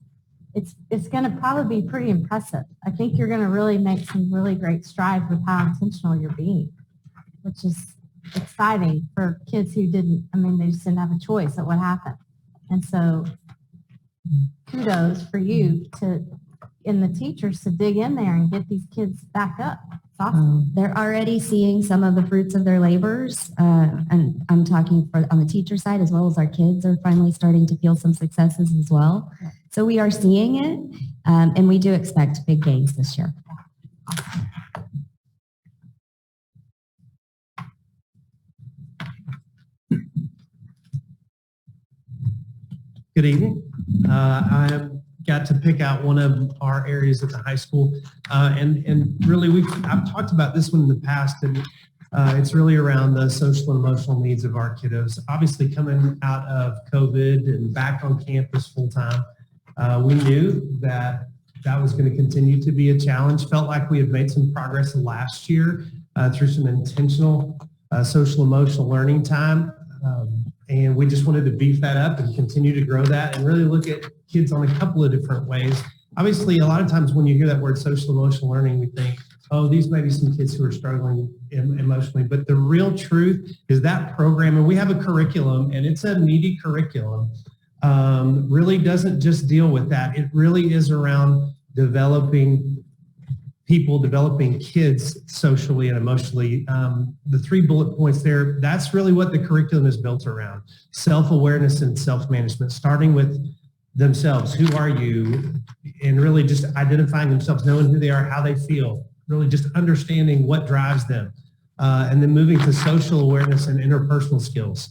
it's going to probably be pretty impressive. I think you're going to really make some really great strides with how intentional you're being, which is exciting for kids who they just didn't have a choice at what happened. And so kudos for you and the teachers to dig in there and get these kids back up. Awesome. They're already seeing some of the fruits of their labors, and I'm talking on the teacher side as well as our kids are finally starting to feel some successes as well. So we are seeing it, and we do expect big gains this year. Good evening. I got to pick out one of our areas at the high school. And really, I've talked about this one in the past, and it's really around the social and emotional needs of our kiddos. Obviously, coming out of COVID and back on campus full time, we knew that was going to continue to be a challenge. Felt like we had made some progress last year through some intentional social emotional learning time. And we just wanted to beef that up and continue to grow that and really look at kids on a couple of different ways. Obviously, a lot of times when you hear that word social emotional learning, we think, oh, these may be some kids who are struggling emotionally. But the real truth is that program, and we have a curriculum, and it's a meaty curriculum, really doesn't just deal with that. It really is around developing people, developing kids socially and emotionally. The 3 bullet points there, that's really what the curriculum is built around. Self-awareness and self-management, starting with themselves. Who are you? And really just identifying themselves, knowing who they are, how they feel, really just understanding what drives them. And then moving to social awareness and interpersonal skills.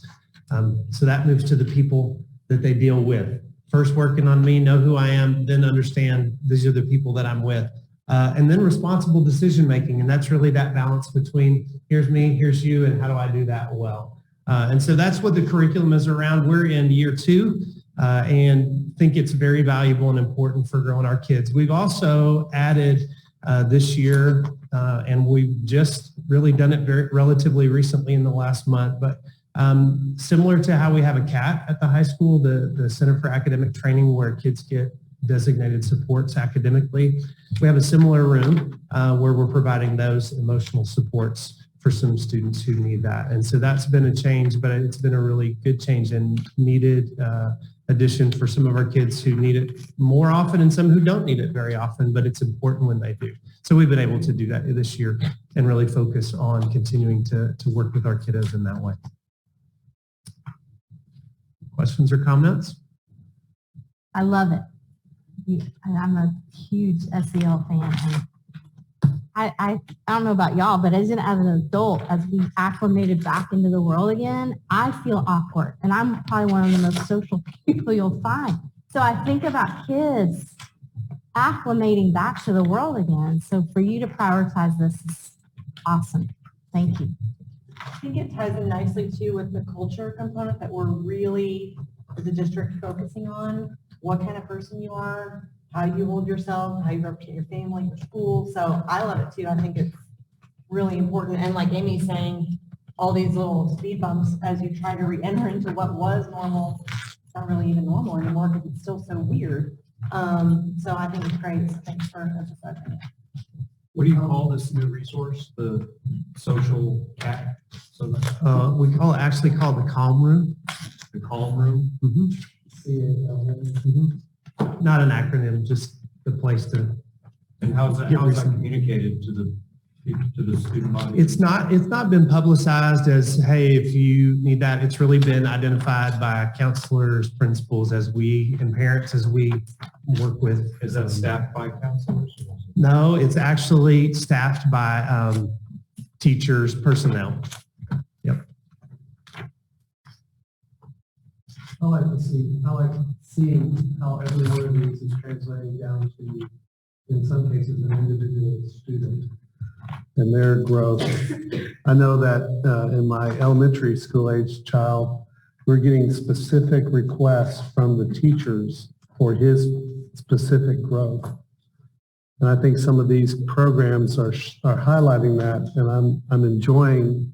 So that moves to the people that they deal with. First working on me, know who I am, then understand these are the people that I'm with. And then responsible decision making, and that's really that balance between here's me, here's you, and how do I do that well. And so that's what the curriculum is around. We're in year 2 and think it's very valuable and important for growing our kids. We've also added this year, and we've just really done it very relatively recently in the last month, but similar to how we have a CAT at the high school, the Center for Academic Training, where kids get designated supports academically. We have a similar room where we're providing those emotional supports for some students who need that. And so that's been a change, but it's been a really good change and needed addition for some of our kids who need it more often and some who don't need it very often, but it's important when they do. So we've been able to do that this year and really focus on continuing to work with our kiddos in that way. Questions or comments? I love it. And I'm a huge SEL fan. And I don't know about y'all, but as an adult, as we acclimated back into the world again, I feel awkward. And I'm probably one of the most social people you'll find. So I think about kids acclimating back to the world again. So for you to prioritize this is awesome. Thank you. I think it ties in nicely too with the culture component that we're really, as a district, focusing on what kind of person you are, how you hold yourself, how you represent your family, your school. So I love it too. I think it's really important. And like Amy's saying, all these little speed bumps as you try to re-enter into what was normal, it's not really even normal anymore because it's still so weird. So I think it's great. So thanks for emphasizing it. What do you call this new resource? The social cat? So We actually call it the Calm Room. the calm room? Not an acronym, just the place to. And how is that communicated to the student body? It's not been publicized as, hey, if you need that. It's really been identified by counselors, principals, and parents as we work with. Is that staffed by counselors? No, it's actually staffed by teachers, personnel. Yep. I like seeing how every one of these is translating down to, in some cases, an individual student and their growth. I know that in my elementary school age child, we're getting specific requests from the teachers for his specific growth. And I think some of these programs are highlighting that, and I'm enjoying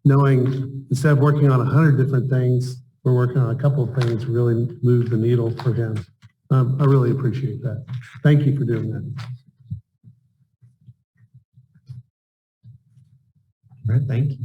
knowing instead of working on 100 different things, we're working on a couple of things to really move the needle for him. I really appreciate that. Thank you for doing that. All right, thank you.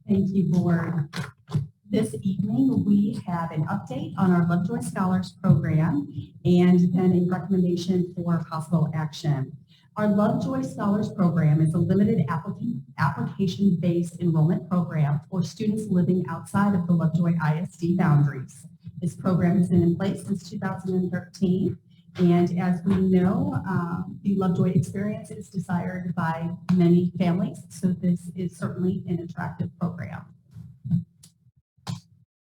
Thank you, board. This evening, we have an update on our Lovejoy Scholars Program and then a recommendation for possible action. Our Lovejoy Scholars Program is a limited application-based enrollment program for students living outside of the Lovejoy ISD boundaries. This program has been in place since 2013. And as we know, the Lovejoy experience is desired by many families, so this is certainly an attractive program.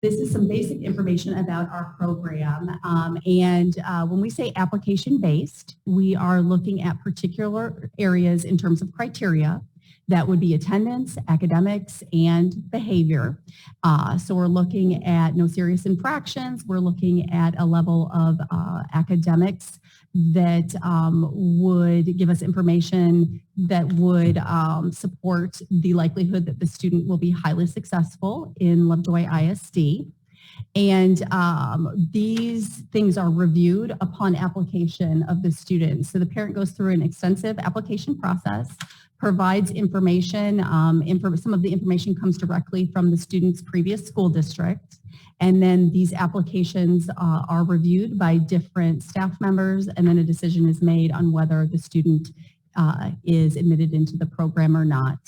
This is some basic information about our program. When we say application-based, we are looking at particular areas in terms of criteria. That would be attendance, academics, and behavior. So we're looking at no serious infractions. We're looking at a level of academics that would give us information that would support the likelihood that the student will be highly successful in Lovejoy ISD. And these things are reviewed upon application of the student. So the parent goes through an extensive application process, provides information. Some of the information comes directly from the student's previous school district. And then these applications are reviewed by different staff members, and then a decision is made on whether the student is admitted into the program or not.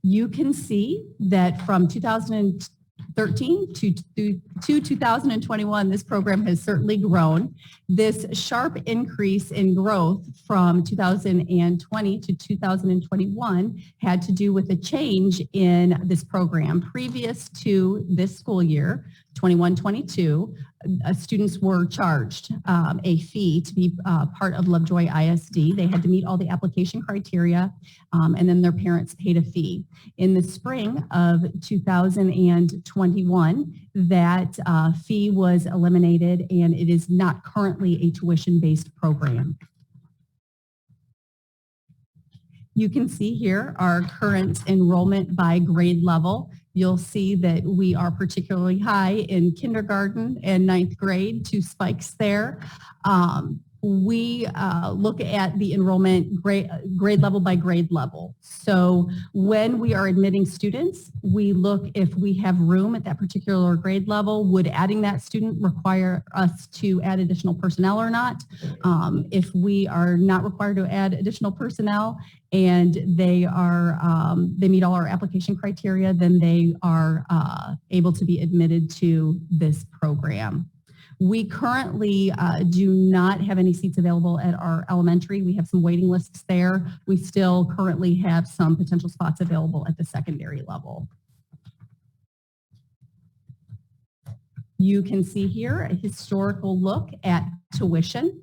You can see that from 2013 to 2021, this program has certainly grown. This sharp increase in growth from 2020 to 2021 had to do with a change in this program. Previous to this school year, 21-22, students were charged a fee to be part of Lovejoy ISD. They had to meet all the application criteria, and then their parents paid a fee. In the spring of 2021, that fee was eliminated, and it is not currently a tuition-based program. You can see here our current enrollment by grade level. You'll see that we are particularly high in kindergarten and ninth grade, 2 spikes there. We look at the enrollment grade level by grade level. So when we are admitting students, we look if we have room at that particular grade level. Would adding that student require us to add additional personnel or not? If we are not required to add additional personnel and they meet all our application criteria, then they are able to be admitted to this program. We currently do not have any seats available at our elementary. We have some waiting lists there. We still currently have some potential spots available at the secondary level. You can see here a historical look at tuition.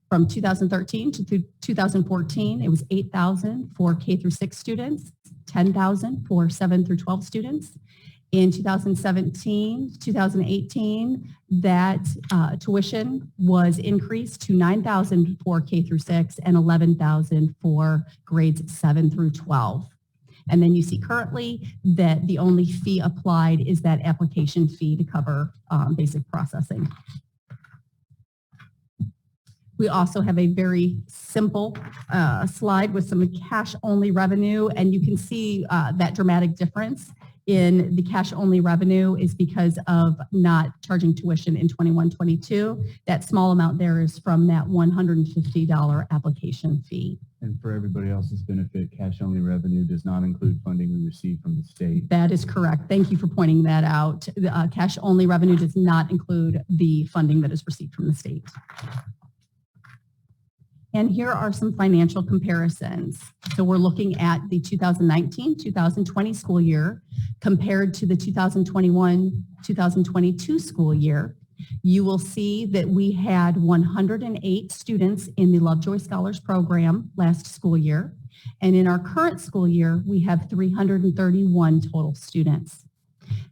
From 2013 to 2014, it was $8,000 for K through 6 students, $10,000 for 7 through 12 students. In 2017, 2018, that tuition was increased to $9,000 for K through 6 and $11,000 for grades 7 through 12. And then you see currently that the only fee applied is that application fee to cover basic processing. We also have a very simple slide with some cash-only revenue, and you can see that dramatic difference in the cash-only revenue is because of not charging tuition in 21-22. That small amount there is from that $150 application fee. And for everybody else's benefit, cash-only revenue does not include funding we receive from the state. That is correct. Thank you for pointing that out. Cash-only revenue does not include the funding that is received from the state. And here are some financial comparisons. So we're looking at the 2019-2020 school year compared to the 2021-2022 school year. You will see that we had 108 students in the Lovejoy Scholars Program last school year. And in our current school year, we have 331 total students.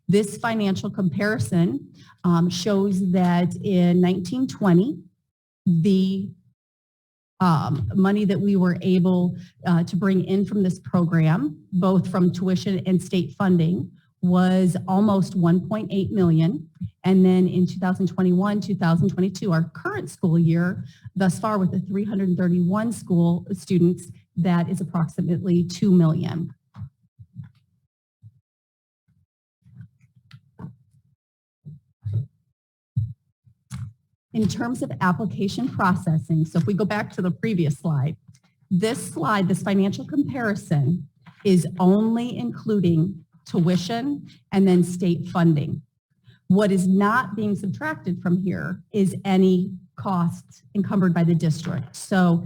This financial comparison shows that in 1920, the money that we were able to bring in from this program, both from tuition and state funding, was almost 1.8 million. And then in 2021, 2022, our current school year, thus far with the 331 school students, that is approximately 2 million. In terms of application processing, so if we go back to the previous slide, this financial comparison is only including tuition and then state funding. What is not being subtracted from here is any costs encumbered by the district. So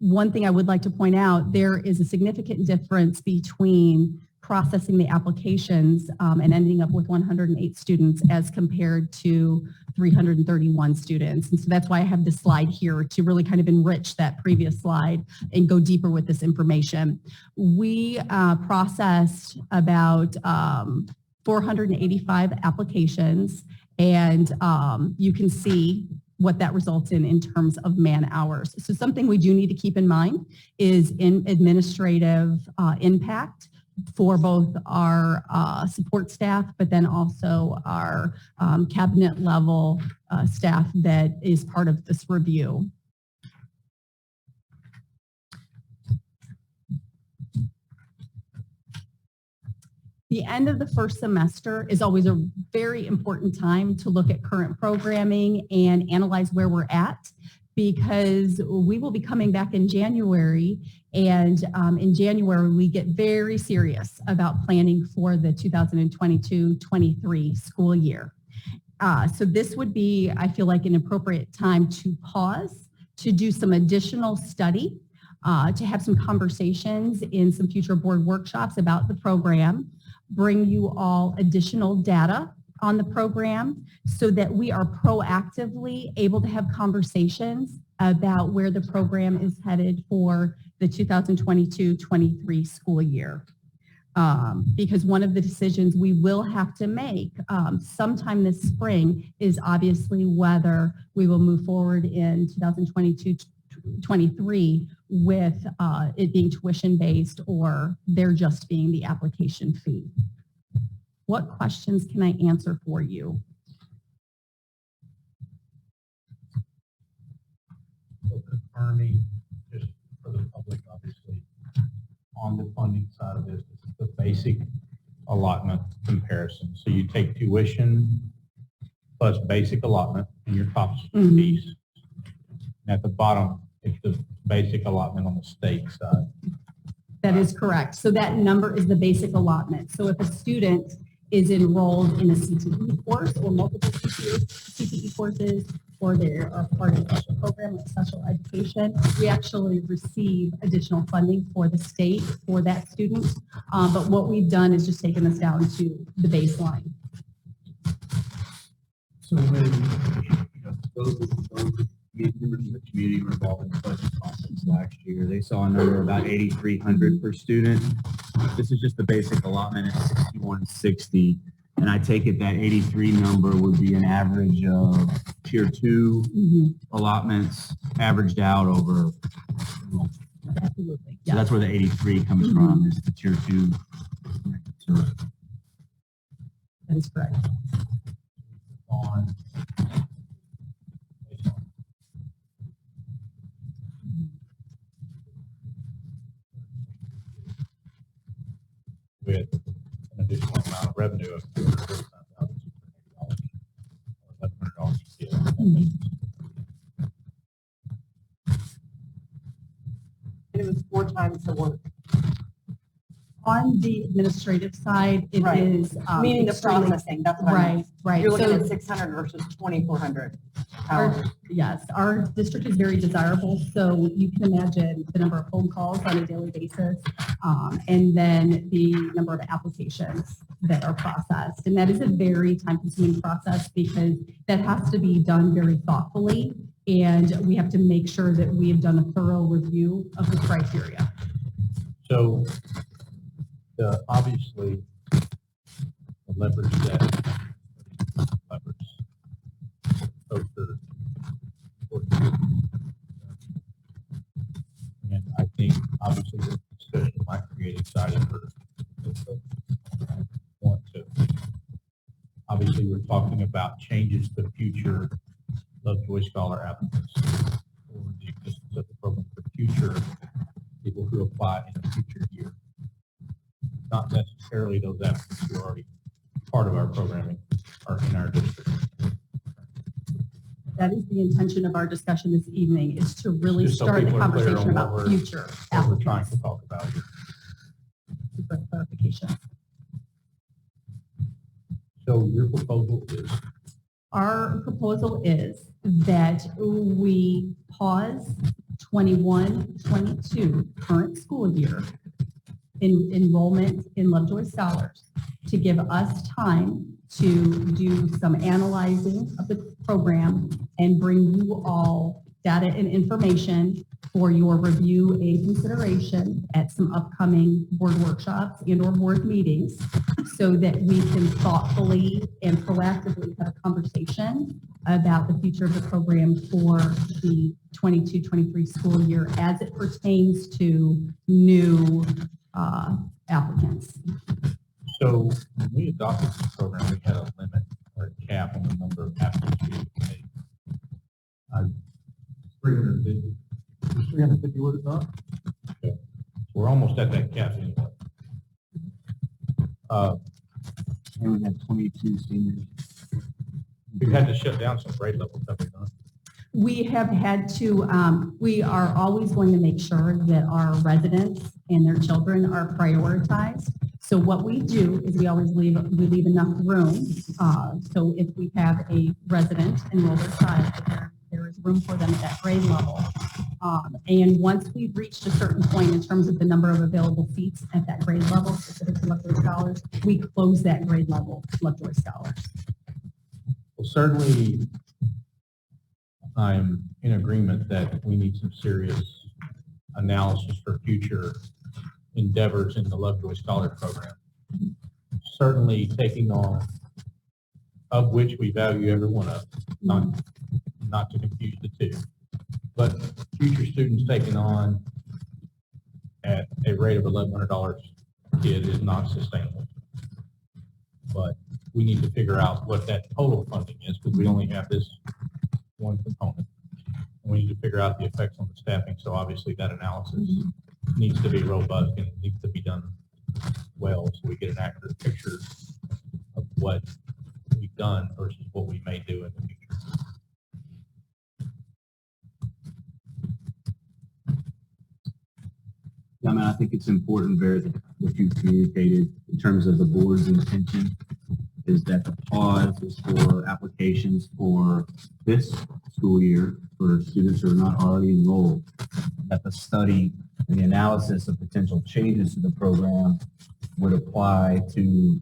one thing I would like to point out, there is a significant difference between processing the applications and ending up with 108 students as compared to 331 students. And so that's why I have this slide here to really kind of enrich that previous slide and go deeper with this information. We processed about 485 applications, and you can see what that results in terms of man hours. So something we do need to keep in mind is in administrative impact for both our support staff, but then also our cabinet level staff that is part of this review. The end of the first semester is always a very important time to look at current programming and analyze where we're at, because we will be coming back in January, and in January we get very serious about planning for the 2022-23 school year. So this would be, I feel like, an appropriate time to pause, to do some additional study, to have some conversations in some future board workshops about the program, bring you all additional data on the program so that we are proactively able to have conversations about where the program is headed for the 2022-23 school year. Because one of the decisions we will have to make sometime this spring is obviously whether we will move forward in 2022-23 with it being tuition-based or there just being the application fee. What questions can I answer for you? So confirming, just for the public, obviously, on the funding side of this is the basic allotment comparison. So you take tuition plus basic allotment in your top piece. And at the bottom, it's the basic allotment on the state side. That is correct. So that number is the basic allotment. So if a student is enrolled in a CTE course or multiple CTE courses, or they are part of a special program like special education, we actually receive additional funding for the state for that student. But what we've done is just taken this down to the baseline. So when, those members of the community were involved in the budget process last year, they saw a number of about 8,300 per student. This is just the basic allotment at 6160. And I take it that 83 number would be an average of tier 2 allotments averaged out over. Absolutely. So that's where the 83 comes from, is the tier 2. So That is correct. On with an additional amount of revenue of $235,000, $1,100. And it was 4 times the work. On the administrative side, it Right. is Meaning the extremely- processing, that's what I meant. Right. You're looking So at 600 versus 2,400 our, hours. yes, our district is very desirable. So you can imagine the number of phone calls on a daily basis, and then the number of applications that are processed. And that is a very time-consuming process because that has to be done very thoughtfully. And we have to make sure that we have done a thorough review of the criteria. So obviously, the leverage poster. And I think obviously the discussion might create anxiety for want to. Obviously, we're talking about changes to future Lovejoy Scholar applicants or the existence of the program for future people who apply in a future year. Not necessarily those applicants who are already part of our programming or in our district. That is the intention of our discussion this evening, is to really Just so start the people are clear on conversation what about we're- future What we're trying applicants. to talk about here. For clarification. So your proposal is, Our proposal is that we pause 21-22 current school year in enrollment in Lovejoy Scholars to give us time to do some analyzing of the program and bring you all data and information for your review and consideration at some upcoming board workshops and or board meetings so that we can thoughtfully and proactively have a conversation about the future of the program for the 22-23 school year as it pertains to new applicants. so when we adopted this program, we had a limit or a cap on the number of applicants we could take. 350. 350 would it not? Okay. We're almost at that cap anyway. and we had 22 seniors. We've had to shut down some grade levels, have we not? We have had to, we are always going to make sure that our residents and their children are prioritized. So what we do is we always leave enough room. So if we have a resident enroll their child, there is room for them at that grade level. And once we've reached a certain point in terms of the number of available seats at that grade level, specific to Lovejoy Scholars, we close that grade level to Lovejoy Scholars. Well, certainly, I'm in agreement that we need some serious analysis for future endeavors in the Lovejoy Scholar Program. Certainly taking on, of which we value every one of, not to confuse the two, but future students taking on at a rate of $1,100 a kid is not sustainable. But we need to figure out what that total funding is, because we only have this one component. And we need to figure out the effects on the staffing, so obviously that analysis needs to be robust and needs to be done well, so we get an accurate picture of what we've done versus what we may do in the future. Yeah, I mean, I think it's important, Barrett, what you communicated in terms of the board's intention is that the pause is for applications for this school year for students who are not already enrolled, that the study and the analysis of potential changes to the program would apply to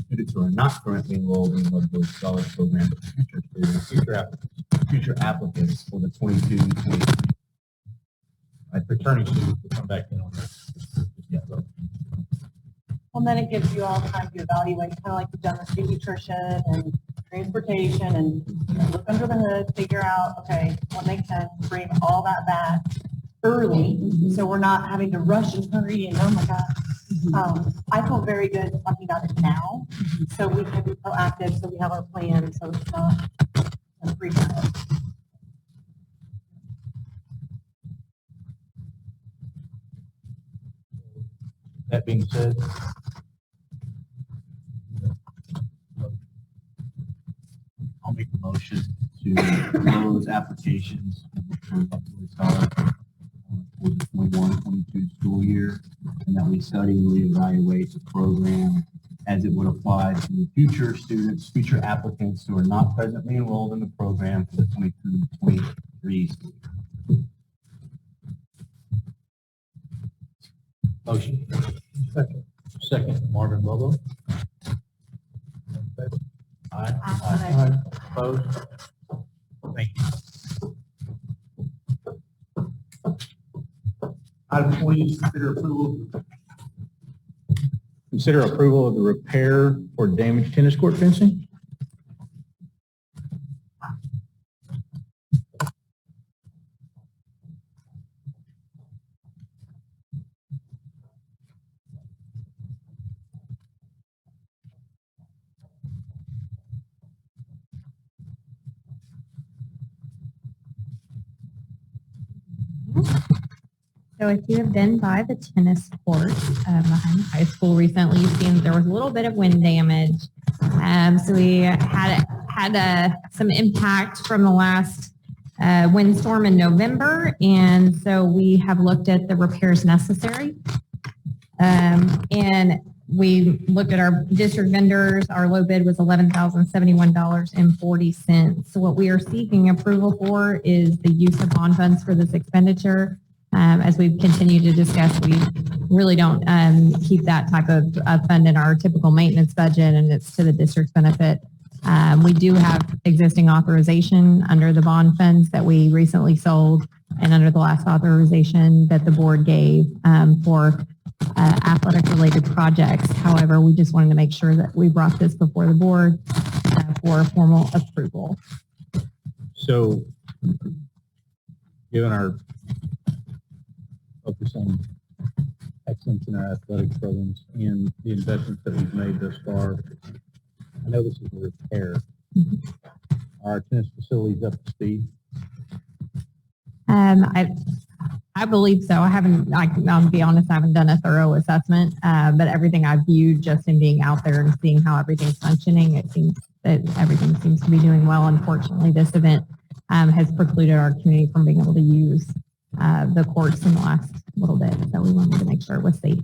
students who are not currently enrolled in the Lovejoy Scholarship Program, but future students, future applicants for the 22-23. Returning students will come back in on this. Yeah, so. Well, then it gives you all time to evaluate, kind of like you've done with student nutrition and transportation, and look under the hood, figure out, okay, what makes sense, bring all that back early, so we're not having to rush and hurry and, oh my God. I feel very good talking about it now, so we can be proactive, so we have our plan, so it's not a freak out. That being said, I'll make the motion to close applications for Lovejoy Scholarship for the 21-22 school year, and that we study and reevaluate the program as it would apply to future students, future applicants who are not presently enrolled in the program for the 22-23 school year. motion. Second, Marvin Bobo. Aye. Aye. Opposed? Thank you. Item 20 is consider approval of the repair for damaged tennis court fencing. So if you have been by the tennis court behind high school recently, you've seen that there was a little bit of wind damage. So we had some impact from the last windstorm in November, and so we have looked at the repairs necessary. And we looked at our district vendors. Our low bid was $11,071.40. So what we are seeking approval for is the use of bond funds for this expenditure. As we've continued to discuss, we really don't keep that type of fund in our typical maintenance budget, and it's to the district's benefit. We do have existing authorization under the bond funds that we recently sold and under the last authorization that the board gave for athletic-related projects. However, we just wanted to make sure that we brought this before the board for formal approval. So, given our focus on excellence in our athletic programs and the investments that we've made thus far, I know this is a repair. Are our tennis facilities up to speed? I believe so. I'll be honest, I haven't done a thorough assessment, but everything I've viewed just in being out there and seeing how everything's functioning, it seems that everything seems to be doing well. Unfortunately, this event has precluded our community from being able to use the courts in the last little bit, so we wanted to make sure it was safe.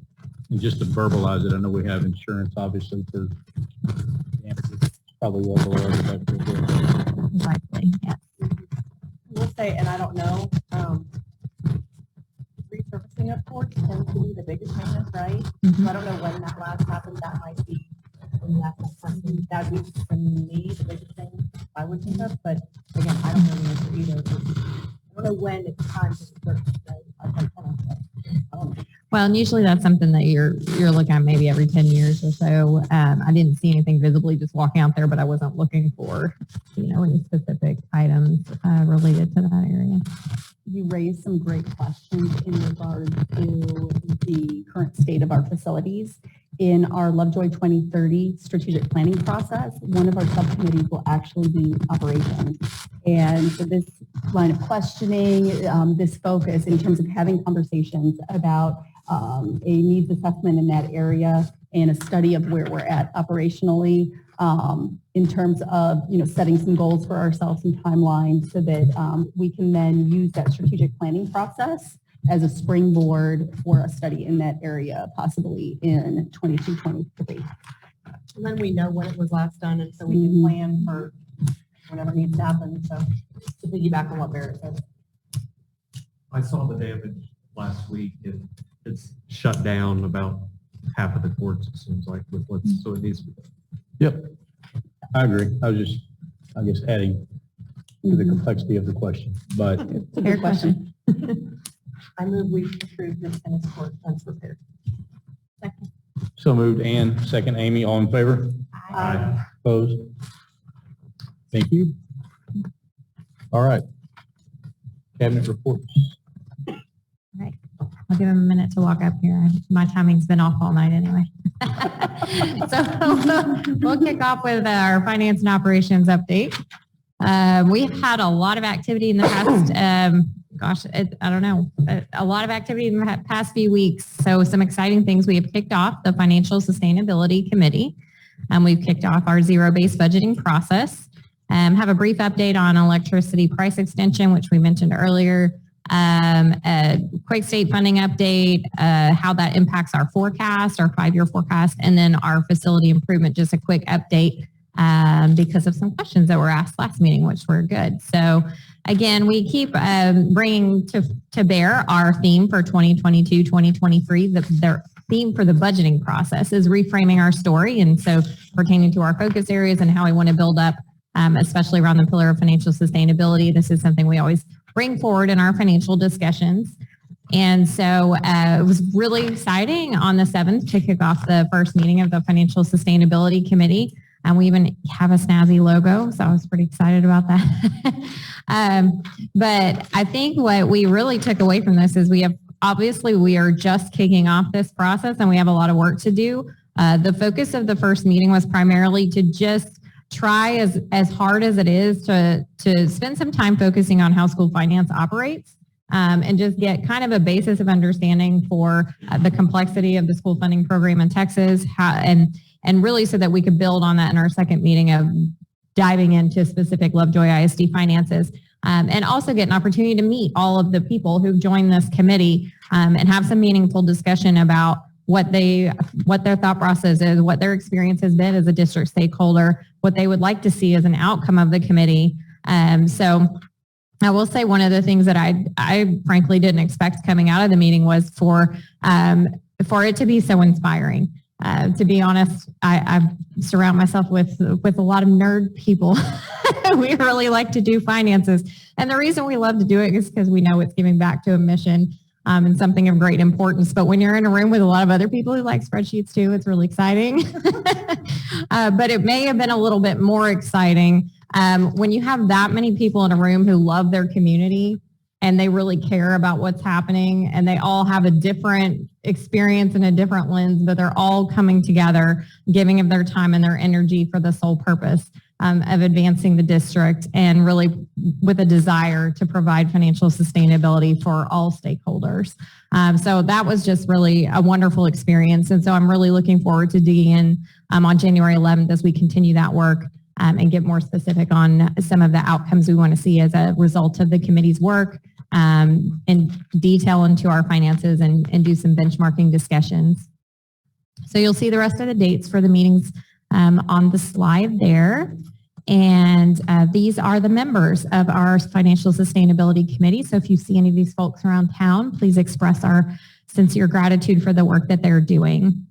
And just to verbalize it, I know we have insurance, obviously, for damages. It's probably well below our deductible. Likely, yes. I will say, and I don't know, resurfacing of courts tends to be the biggest maintenance, right? So I don't know when that last happened. That might be when that's something that would be for me the biggest thing I would think of. But again, I don't know the answer either. I don't know when it's time to resurface. Right? I don't know. Well, and usually that's something that you're looking at maybe every 10 years or so. I didn't see anything visibly just walking out there, but I wasn't looking for, any specific items related to that area. You raised some great questions in regard to the current state of our facilities. In our Lovejoy 2030 strategic planning process, one of our subcommittees will actually be operations. And so this line of questioning, this focus in terms of having conversations about a needs assessment in that area and a study of where we're at operationally in terms of, setting some goals for ourselves and timelines so that we can then use that strategic planning process as a springboard for a study in that area, possibly in 22, 23. And then we know when it was last done, and so we can plan for whatever needs to happen. So to piggyback on what Barrett said. I saw the damage last week. It's shut down about half of the courts, it seems like, so it needs to be done. Yep, I agree. I was just, I guess, adding to the complexity of the question, but Fair question. I move we approve this tennis court fence repair. so moved. Ann, second. Amy, all in favor? Aye. Opposed? Thank you. All right. Cabinet reports. I'll give him a minute to walk up here. My timing's been off all night anyway. So we'll kick off with our finance and operations update. We've had a lot of activity in the past, a lot of activity in the past few weeks. So some exciting things. We have kicked off the Financial Sustainability Committee. We've kicked off our zero-based budgeting process. Have a brief update on electricity price extension, which we mentioned earlier. A quick state funding update, how that impacts our forecast, our 5-year forecast, and then our facility improvement, just a quick update because of some questions that were asked last meeting, which were good. So again, we keep bringing to bear our theme for 2022, 2023. The theme for the budgeting process is reframing our story. And so pertaining to our focus areas and how we want to build up, especially around the pillar of financial sustainability. This is something we always bring forward in our financial discussions. And so it was really exciting on the 7th to kick off the first meeting of the Financial Sustainability Committee. And we even have a snazzy logo, so I was pretty excited about that. But I think what we really took away from this is we are just kicking off this process and we have a lot of work to do. The focus of the first meeting was primarily to just try as hard as it is to spend some time focusing on how school finance operates and just get kind of a basis of understanding for the complexity of the school funding program in Texas and really so that we could build on that in our second meeting of diving into specific Lovejoy ISD finances and also get an opportunity to meet all of the people who've joined this committee and have some meaningful discussion about what their thought process is, what their experience has been as a district stakeholder, what they would like to see as an outcome of the committee. So I will say one of the things that I frankly didn't expect coming out of the meeting was for it to be so inspiring. To be honest, I surround myself with a lot of nerd people. We really like to do finances. And the reason we love to do it is because we know it's giving back to a mission and something of great importance. But when you're in a room with a lot of other people who like spreadsheets too, it's really exciting. But it may have been a little bit more exciting when you have that many people in a room who love their community and they really care about what's happening and they all have a different experience and a different lens, but they're all coming together, giving of their time and their energy for the sole purpose of advancing the district and really with a desire to provide financial sustainability for all stakeholders. So that was just really a wonderful experience. And so I'm really looking forward to digging in on January 11th as we continue that work and get more specific on some of the outcomes we want to see as a result of the committee's work and detail into our finances and do some benchmarking discussions. So you'll see the rest of the dates for the meetings on the slide there. And these are the members of our Financial Sustainability Committee. So if you see any of these folks around town, please express our sincere gratitude for the work that they're doing.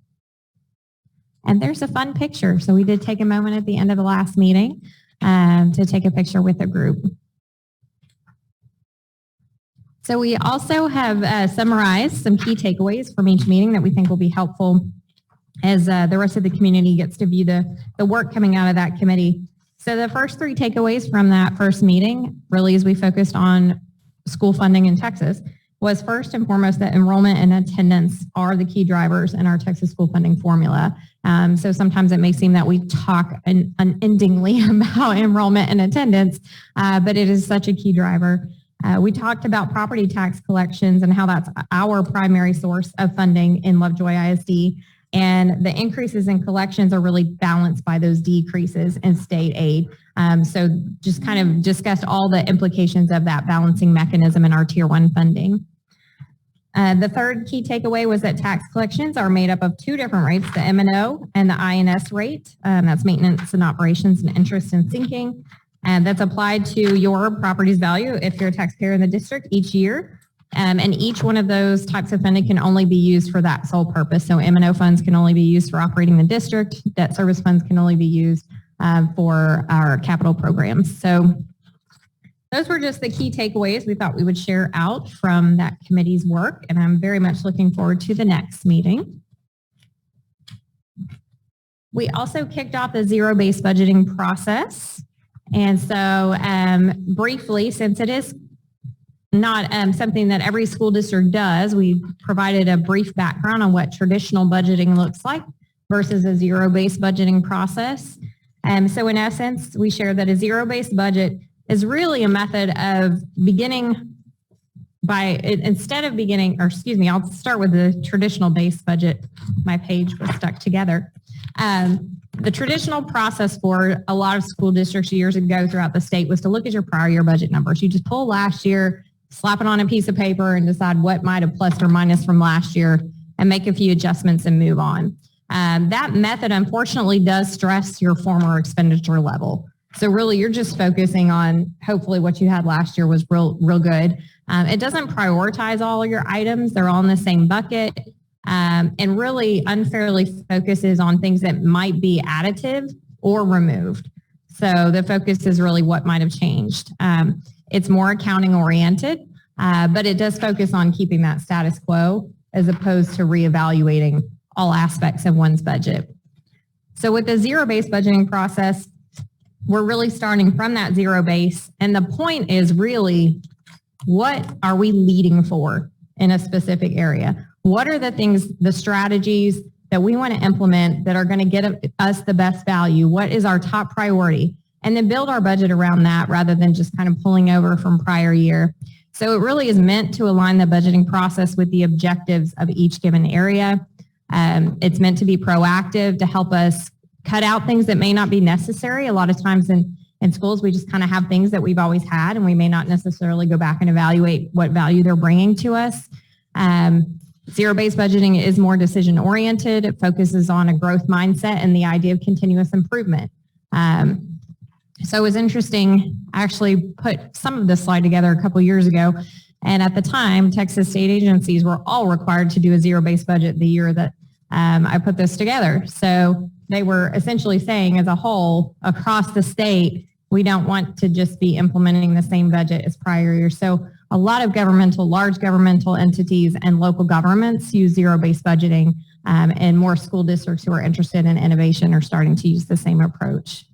And there's a fun picture. So we did take a moment at the end of the last meeting to take a picture with the group. So we also have summarized some key takeaways from each meeting that we think will be helpful as the rest of the community gets to view the work coming out of that committee. So the first 3 takeaways from that first meeting, really as we focused on school funding in Texas, was first and foremost that enrollment and attendance are the key drivers in our Texas school funding formula. So sometimes it may seem that we talk unendingly about enrollment and attendance, but it is such a key driver. We talked about property tax collections and how that's our primary source of funding in Lovejoy ISD. And the increases in collections are really balanced by those decreases in state aid. So just kind of discussed all the implications of that balancing mechanism in our Tier 1 funding. The third key takeaway was that tax collections are made up of 2 different rates, the M&O and the INS rate. That's maintenance and operations and interest and sinking. And that's applied to your property's value if you're a taxpayer in the district each year. And each one of those types of funding can only be used for that sole purpose. So M&O funds can only be used for operating the district. Debt service funds can only be used for our capital programs. So those were just the key takeaways we thought we would share out from that committee's work. And I'm very much looking forward to the next meeting. We also kicked off the zero-based budgeting process. And so briefly, since it is not something that every school district does, we provided a brief background on what traditional budgeting looks like versus a zero-based budgeting process. So in essence, we share that a zero-based budget is really a method of beginning by, instead of beginning, or excuse me, I'll start with the traditional based budget. My page was stuck together. The traditional process for a lot of school districts years ago throughout the state was to look at your prior year budget numbers. You just pull last year, slap it on a piece of paper and decide what might have plus or minus from last year and make a few adjustments and move on. That method unfortunately does stress your former expenditure level. So really you're just focusing on hopefully what you had last year was real good. It doesn't prioritize all of your items. They're all in the same bucket. And really unfairly focuses on things that might be additive or removed. So the focus is really what might have changed. It's more accounting oriented, but it does focus on keeping that status quo as opposed to reevaluating all aspects of one's budget. So with the zero-based budgeting process, we're really starting from that zero base. And the point is really, what are we leading for in a specific area? What are the things, the strategies that we want to implement that are going to get us the best value? What is our top priority? And then build our budget around that rather than just kind of pulling over from prior year. So it really is meant to align the budgeting process with the objectives of each given area. It's meant to be proactive to help us cut out things that may not be necessary. A lot of times in schools, we just kind of have things that we've always had and we may not necessarily go back and evaluate what value they're bringing to us. Zero-based budgeting is more decision-oriented. It focuses on a growth mindset and the idea of continuous improvement. So it was interesting, I actually put some of this slide together a couple years ago, and at the time, Texas state agencies were all required to do a zero-based budget the year that I put this together. So they were essentially saying as a whole, across the state, we don't want to just be implementing the same budget as prior years. So a lot of large governmental entities and local governments use zero-based budgeting, and more school districts who are interested in innovation are starting to use the same approach.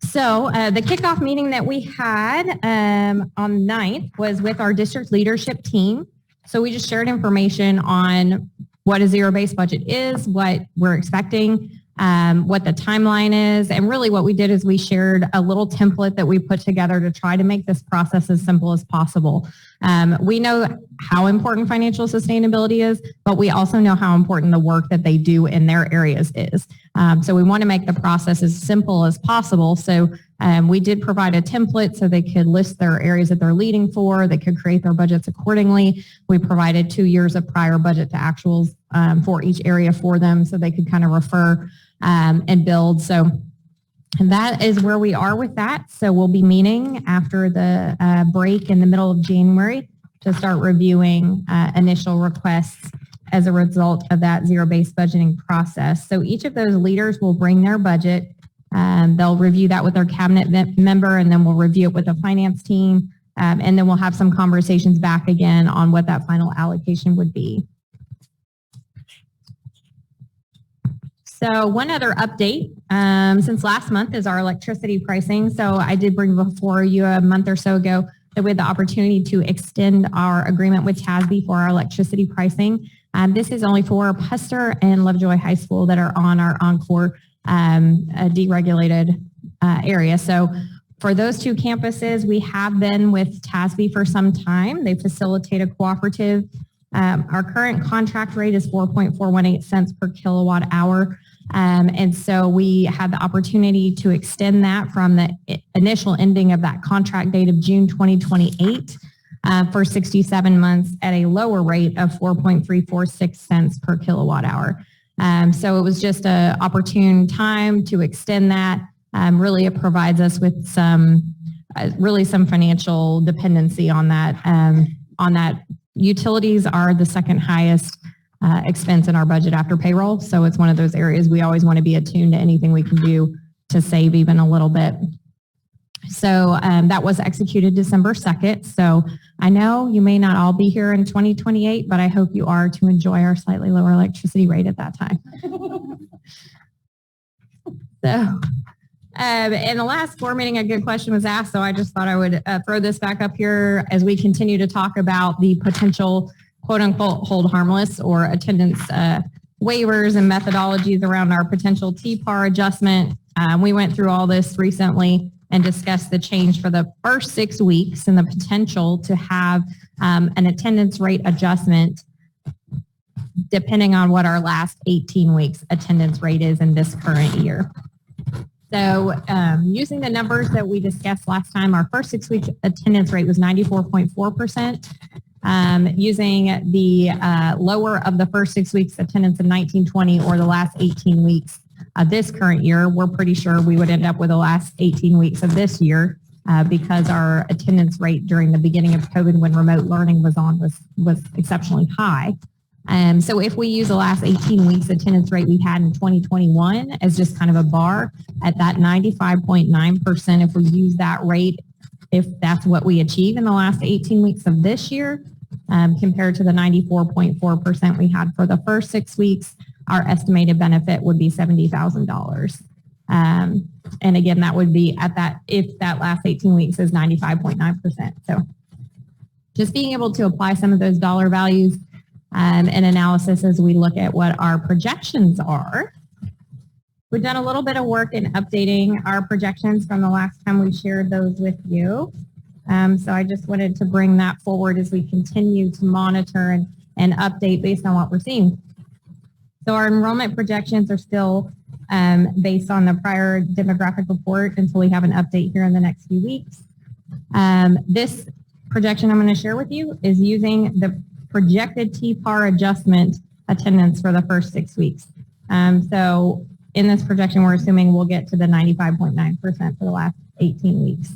So the kickoff meeting that we had on the 9th was with our district leadership team. So we just shared information on what a zero-based budget is, what we're expecting, what the timeline is, and really what we did is we shared a little template that we put together to try to make this process as simple as possible. We know how important financial sustainability is, but we also know how important the work that they do in their areas is. So we want to make the process as simple as possible. So we did provide a template so they could list their areas that they're leading for. They could create their budgets accordingly. We provided 2 years of prior budget to actuals for each area for them so they could kind of refer and build. So that is where we are with that. So we'll be meeting after the break in the middle of January to start reviewing initial requests as a result of that zero-based budgeting process. So each of those leaders will bring their budget. They'll review that with their cabinet member, and then we'll review it with the finance team. And then we'll have some conversations back again on what that final allocation would be. So one other update since last month is our electricity pricing. So I did bring before you a month or so ago that we had the opportunity to extend our agreement with TASB for our electricity pricing. This is only for Puster and Lovejoy High School that are on our Encore deregulated area. So for those two campuses, we have been with TASB for some time. They facilitate a cooperative. Our current contract rate is 4.418 cents per kilowatt hour. And so we had the opportunity to extend that from the initial ending of that contract date of June 2028 for 67 months at a lower rate of 4.346 cents per kilowatt hour. So it was just an opportune time to extend that. Really, it provides us with some financial dependency on that. Utilities are the second highest expense in our budget after payroll. So it's one of those areas we always want to be attuned to anything we can do to save even a little bit. So that was executed December 2nd. So I know you may not all be here in 2028, but I hope you are to enjoy our slightly lower electricity rate at that time. So in the last board meeting, a good question was asked, so I just thought I would throw this back up here as we continue to talk about the potential quote unquote hold harmless or attendance waivers and methodologies around our potential TPAR adjustment. We went through all this recently and discussed the change for the first 6 weeks and the potential to have an attendance rate adjustment depending on what our last 18 weeks attendance rate is in this current year. So using the numbers that we discussed last time, our first 6 weeks attendance rate was 94.4%. Using the lower of the first 6 weeks attendance in 1920 or the last 18 weeks of this current year, we're pretty sure we would end up with the last 18 weeks of this year because our attendance rate during the beginning of COVID when remote learning was on was exceptionally high. So if we use the last 18 weeks attendance rate we had in 2021 as just kind of a bar at that 95.9%, if we use that rate, if that's what we achieve in the last 18 weeks of this year, compared to the 94.4% we had for the first 6 weeks, our estimated benefit would be $70,000. And again, that would be at that, if that last 18 weeks is 95.9%. So just being able to apply some of those dollar values and analysis as we look at what our projections are. We've done a little bit of work in updating our projections from the last time we shared those with you. So I just wanted to bring that forward as we continue to monitor and update based on what we're seeing. So our enrollment projections are still based on the prior demographic report until we have an update here in the next few weeks. This projection I'm going to share with you is using the projected TPAR adjustment attendance for the first 6 weeks. So in this projection, we're assuming we'll get to the 95.9% for the last 18 weeks.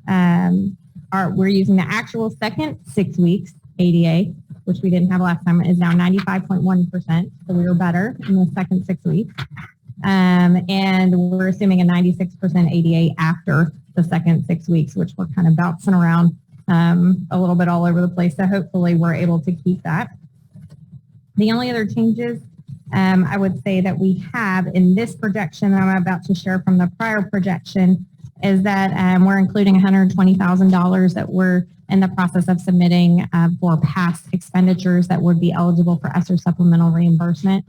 We're using the actual second 6 weeks ADA, which we didn't have last time, is now 95.1%. So we were better in the second 6 weeks. And we're assuming a 96% ADA after the second 6 weeks, which we're kind of bouncing around a little bit all over the place. So hopefully we're able to keep that. The only other changes I would say that we have in this projection that I'm about to share from the prior projection is that we're including $120,000 that we're in the process of submitting for past expenditures that would be eligible for ESSER supplemental reimbursement.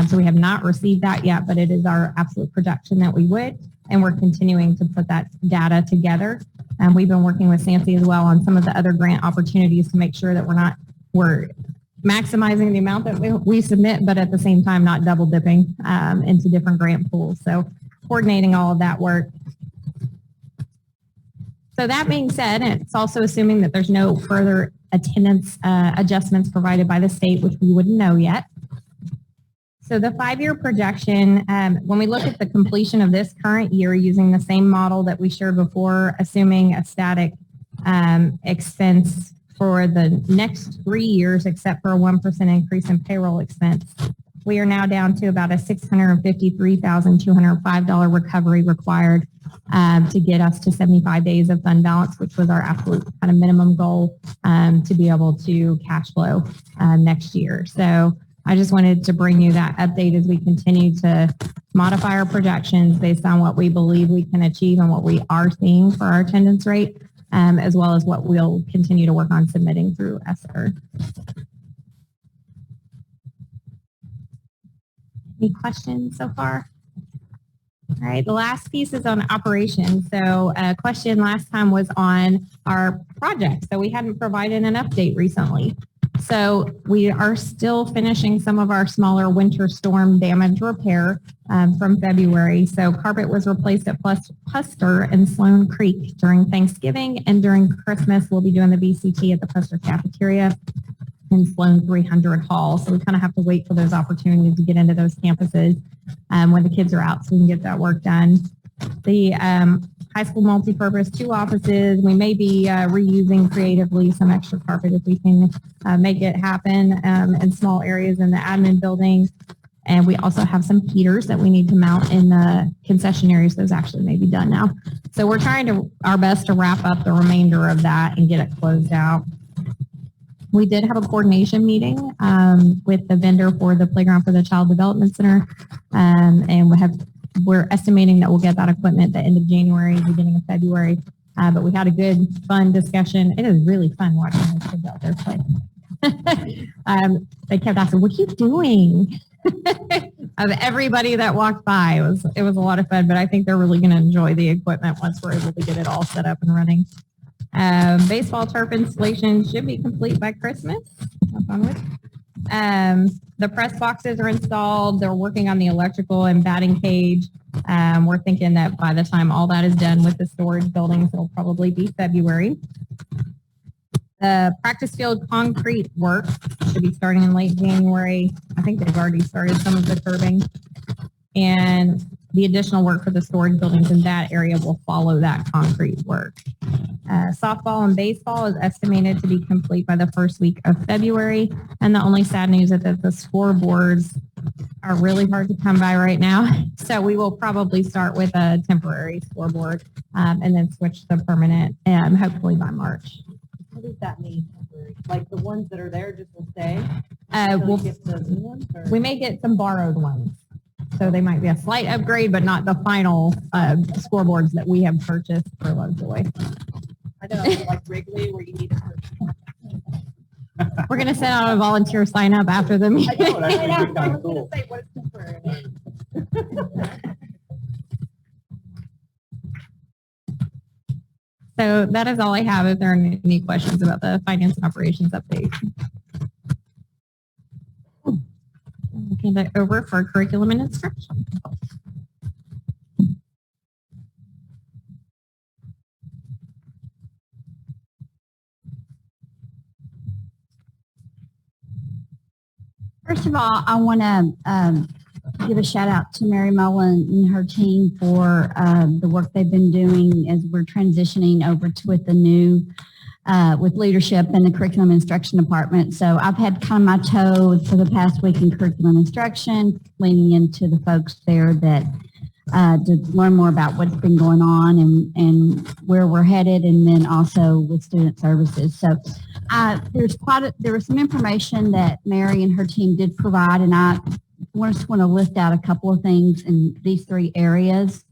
So we have not received that yet, but it is our absolute projection that we would, and we're continuing to put that data together. We've been working with Sancy as well on some of the other grant opportunities to make sure that we're maximizing the amount that we submit, but at the same time not double dipping into different grant pools. So coordinating all of that work. So that being said, it's also assuming that there's no further attendance adjustments provided by the state, which we wouldn't know yet. So the 5-year projection, when we look at the completion of this current year using the same model that we shared before, assuming a static expense for the next 3 years, except for a 1% increase in payroll expense, we are now down to about a $653,205 recovery required to get us to 75 days of fund balance, which was our absolute kind of minimum goal to be able to cash flow next year. So I just wanted to bring you that update as we continue to modify our projections based on what we believe we can achieve and what we are seeing for our attendance rate, as well as what we'll continue to work on submitting through ESSER. Any questions so far? All right, the last piece is on operations. So a question last time was on our project. So we hadn't provided an update recently. So we are still finishing some of our smaller winter storm damage repair from February. So carpet was replaced at Puster and Sloan Creek during Thanksgiving, and during Christmas we'll be doing the BCT at the Puster cafeteria in Sloan 300 Hall. So we kind of have to wait for those opportunities to get into those campuses when the kids are out so we can get that work done. The high school multipurpose 2 offices, we may be reusing creatively some extra carpet if we can make it happen in small areas in the admin building. And we also have some heaters that we need to mount in the concession areas. Those actually may be done now. So we're trying our best to wrap up the remainder of that and get it closed out. We did have a coordination meeting with the vendor for the playground for the Child Development Center, and we're estimating that we'll get that equipment at the end of January, beginning of February. But we had a good, fun discussion. It is really fun watching those kids out there play. They kept asking, "What are you doing?" Of everybody that walked by, it was a lot of fun. But I think they're really going to enjoy the equipment once we're able to get it all set up and running. Baseball turf installation should be complete by Christmas. The press boxes are installed. They're working on the electrical and batting cage. We're thinking that by the time all that is done with the storage buildings, it'll probably be February. The practice field concrete work should be starting in late January. I think they've already started some of the curbing. And the additional work for the storage buildings in that area will follow that concrete work. Softball and baseball is estimated to be complete by the first week of February. And the only sad news is that the scoreboards are really hard to come by right now. So we will probably start with a temporary scoreboard and then switch to permanent, hopefully by March. What does that mean? Like the ones that are there just will stay? We'll get the new ones, or? We may get some borrowed ones. So they might be a slight upgrade, but not the final scoreboards that we have purchased for Lovejoy. I know, like Wrigley, where you need to purchase. We're going to send out a volunteer sign up after the meeting. I know, I was going to say, what is temporary? So that is all I have. If there are any questions about the finance and operations update. I'll hand it over for curriculum and instruction. First of all, I want to give a shout out to Mary Mullen and her team for the work they've been doing as we're transitioning over to with the new with leadership in the curriculum instruction department. So I've had kind of my toe for the past week in curriculum instruction, leaning into the folks there that to learn more about what's been going on and where we're headed, and then also with student services. So there was some information that Mary and her team did provide, and I just want to lift out a couple of things in these 3 areas.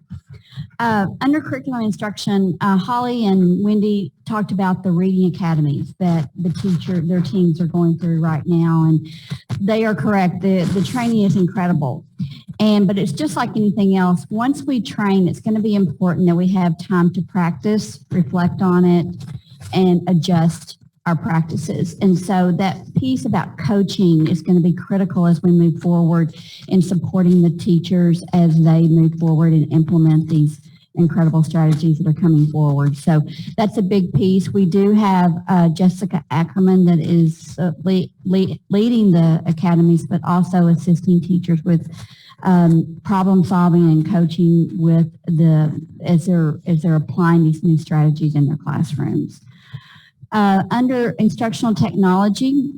Under curriculum instruction, Holly and Wendy talked about the reading academies that their teams are going through right now, and they are correct. The training is incredible. But it's just like anything else. Once we train, it's going to be important that we have time to practice, reflect on it, and adjust our practices. And so that piece about coaching is going to be critical as we move forward in supporting the teachers as they move forward and implement these incredible strategies that are coming forward. So that's a big piece. We do have Jessica Ackerman that is leading the academies, but also assisting teachers with problem solving and coaching with as they're applying these new strategies in their classrooms. Under instructional technology,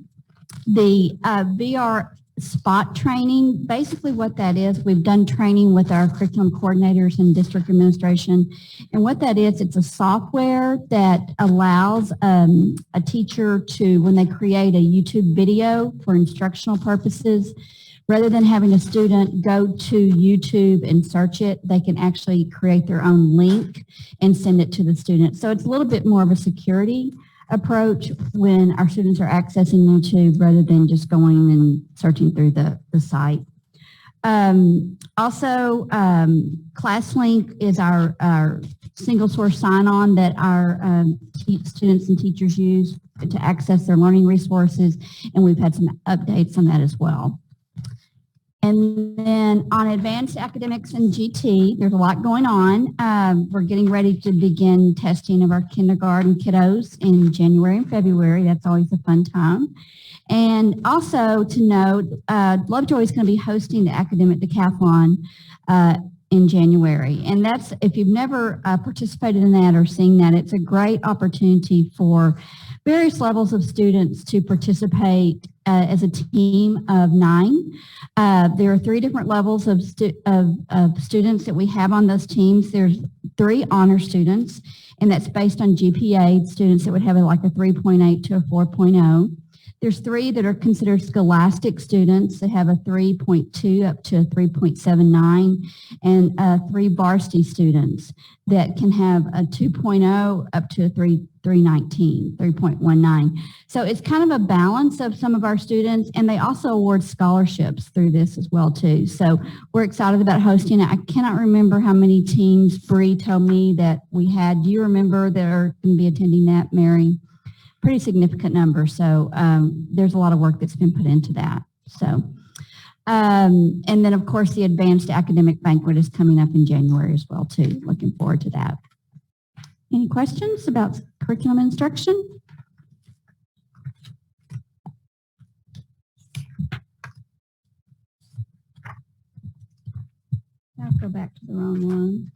the VR spot training. Basically what that is, we've done training with our curriculum coordinators and district administration. And what that is, it's a software that allows a teacher to, when they create a YouTube video for instructional purposes, rather than having a student go to YouTube and search it, they can actually create their own link and send it to the student. So it's a little bit more of a security approach when our students are accessing YouTube rather than just going and searching through the site. Also, ClassLink is our single source sign-on that our students and teachers use to access their learning resources, and we've had some updates on that as well. And then on advanced academics and GT, there's a lot going on. We're getting ready to begin testing of our kindergarten kiddos in January and February. That's always a fun time. And also to note, Lovejoy is going to be hosting the academic decathlon in January. And that's, if you've never participated in that or seen that, it's a great opportunity for various levels of students to participate as a team of 9. There are 3 different levels of students that we have on those teams. There's 3 honor students, and that's based on GPA, students that would have like a 3.8 to a 4.0. There's 3 that are considered scholastic students that have a 3.2 up to a 3.79, and 3 varsity students that can have a 2.0 up to a 3.19. So it's kind of a balance of some of our students, and they also award scholarships through this as well too. So we're excited about hosting it. I cannot remember how many teams Bree told me that we had. Do you remember that are going to be attending that, Mary? Pretty significant number. So there's a lot of work that's been put into that. So, and then of course the advanced academic banquet is coming up in January as well too. Looking forward to that. Any questions about curriculum instruction? I'll go back to the wrong one.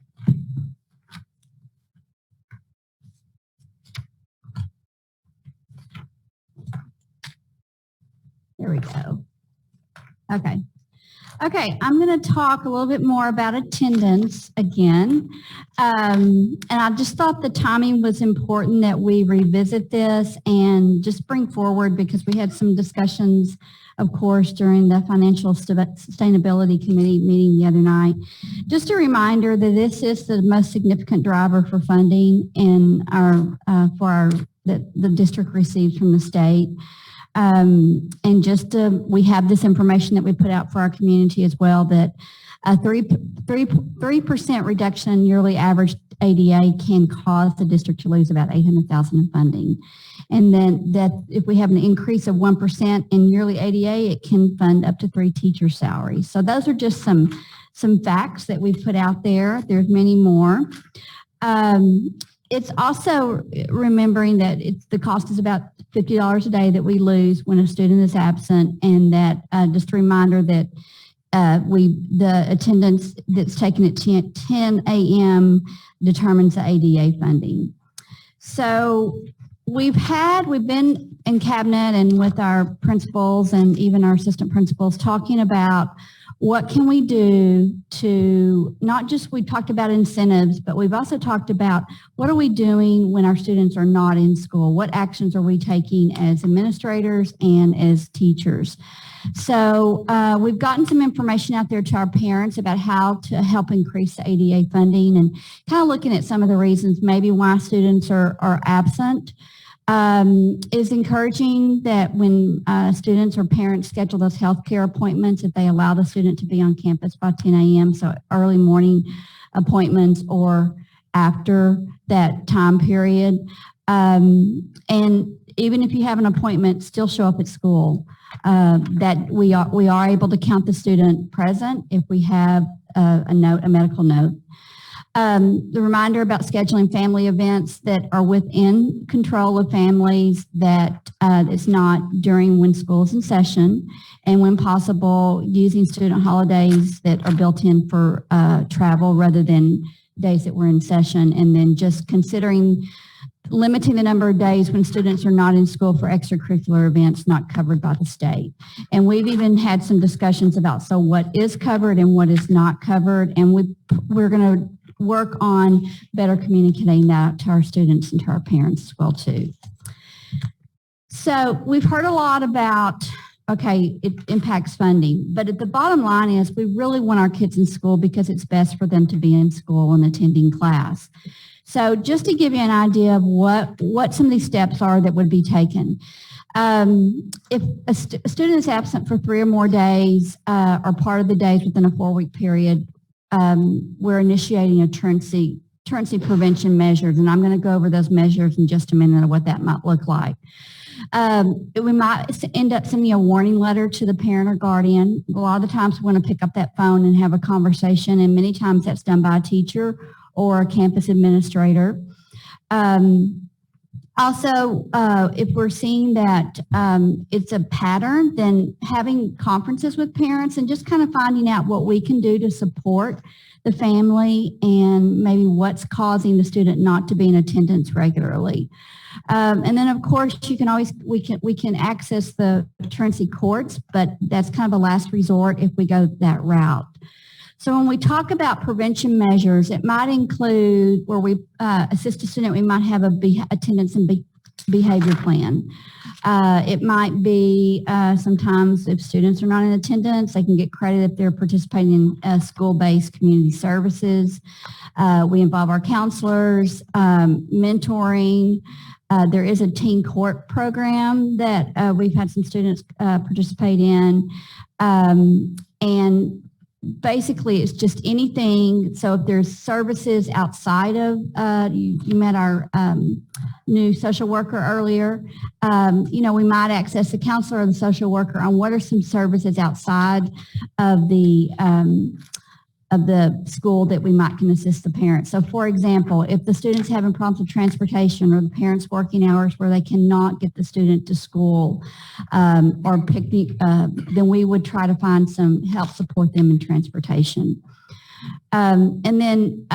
There we go. Okay. Okay, I'm going to talk a little bit more about attendance again. And I just thought the timing was important that we revisit this and just bring forward, because we had some discussions, of course, during the Financial Sustainability Committee meeting the other night. Just a reminder that this is the most significant driver for funding in our, that the district receives from the state. And just we have this information that we put out for our community as well, that a 3% reduction in yearly average ADA can cause the district to lose about $800,000 in funding. And then that if we have an increase of 1% in yearly ADA, it can fund up to 3 teacher salaries. So those are just some facts that we've put out there. There's many more. It's also remembering that the cost is about $50 a day that we lose when a student is absent, and that just a reminder that the attendance that's taken at 10 a.m. determines the ADA funding. So we've been in cabinet and with our principals and even our assistant principals talking about what can we do to, not just, we talked about incentives, but we've also talked about what are we doing when our students are not in school? What actions are we taking as administrators and as teachers? So we've gotten some information out there to our parents about how to help increase the ADA funding, and kind of looking at some of the reasons maybe why students are absent. Is encouraging that when students or parents schedule those healthcare appointments, that they allow the student to be on campus by 10 a.m., so early morning appointments or after that time period. And even if you have an appointment, still show up at school. That we are able to count the student present if we have a medical note. The reminder about scheduling family events that are within control of families, that it's not during when school's in session, and when possible, using student holidays that are built in for travel rather than days that we're in session, and then just considering limiting the number of days when students are not in school for extracurricular events not covered by the state. And we've even had some discussions about, so what is covered and what is not covered, and we're going to work on better communicating that to our students and to our parents as well too. So we've heard a lot about, okay, it impacts funding, but at the bottom line is we really want our kids in school because it's best for them to be in school and attending class. So just to give you an idea of what some of these steps are that would be taken. If a student is absent for 3 or more days or part of the days within a 4-week period, we're initiating a truancy prevention measures, and I'm going to go over those measures in just a minute of what that might look like. We might end up sending a warning letter to the parent or guardian. A lot of the times we want to pick up that phone and have a conversation, and many times that's done by a teacher or a campus administrator. Also, if we're seeing that it's a pattern, then having conferences with parents and just kind of finding out what we can do to support the family and maybe what's causing the student not to be in attendance regularly. And then of course you can always, we can access the truancy courts, but that's kind of a last resort if we go that route. So when we talk about prevention measures, it might include where we assist a student, we might have a attendance and behavior plan. It might be sometimes if students are not in attendance, they can get credit if they're participating in school-based community services. We involve our counselors, mentoring. There is a teen court program that we've had some students participate in. And basically it's just anything. So if there's services outside of, you met our new social worker earlier, we might access the counselor or the social worker on what are some services outside of the school that we might can assist the parents. So for example, if the student's having problems with transportation or the parents working hours where they cannot get the student to school or picnic, then we would try to find some help support them in transportation. And then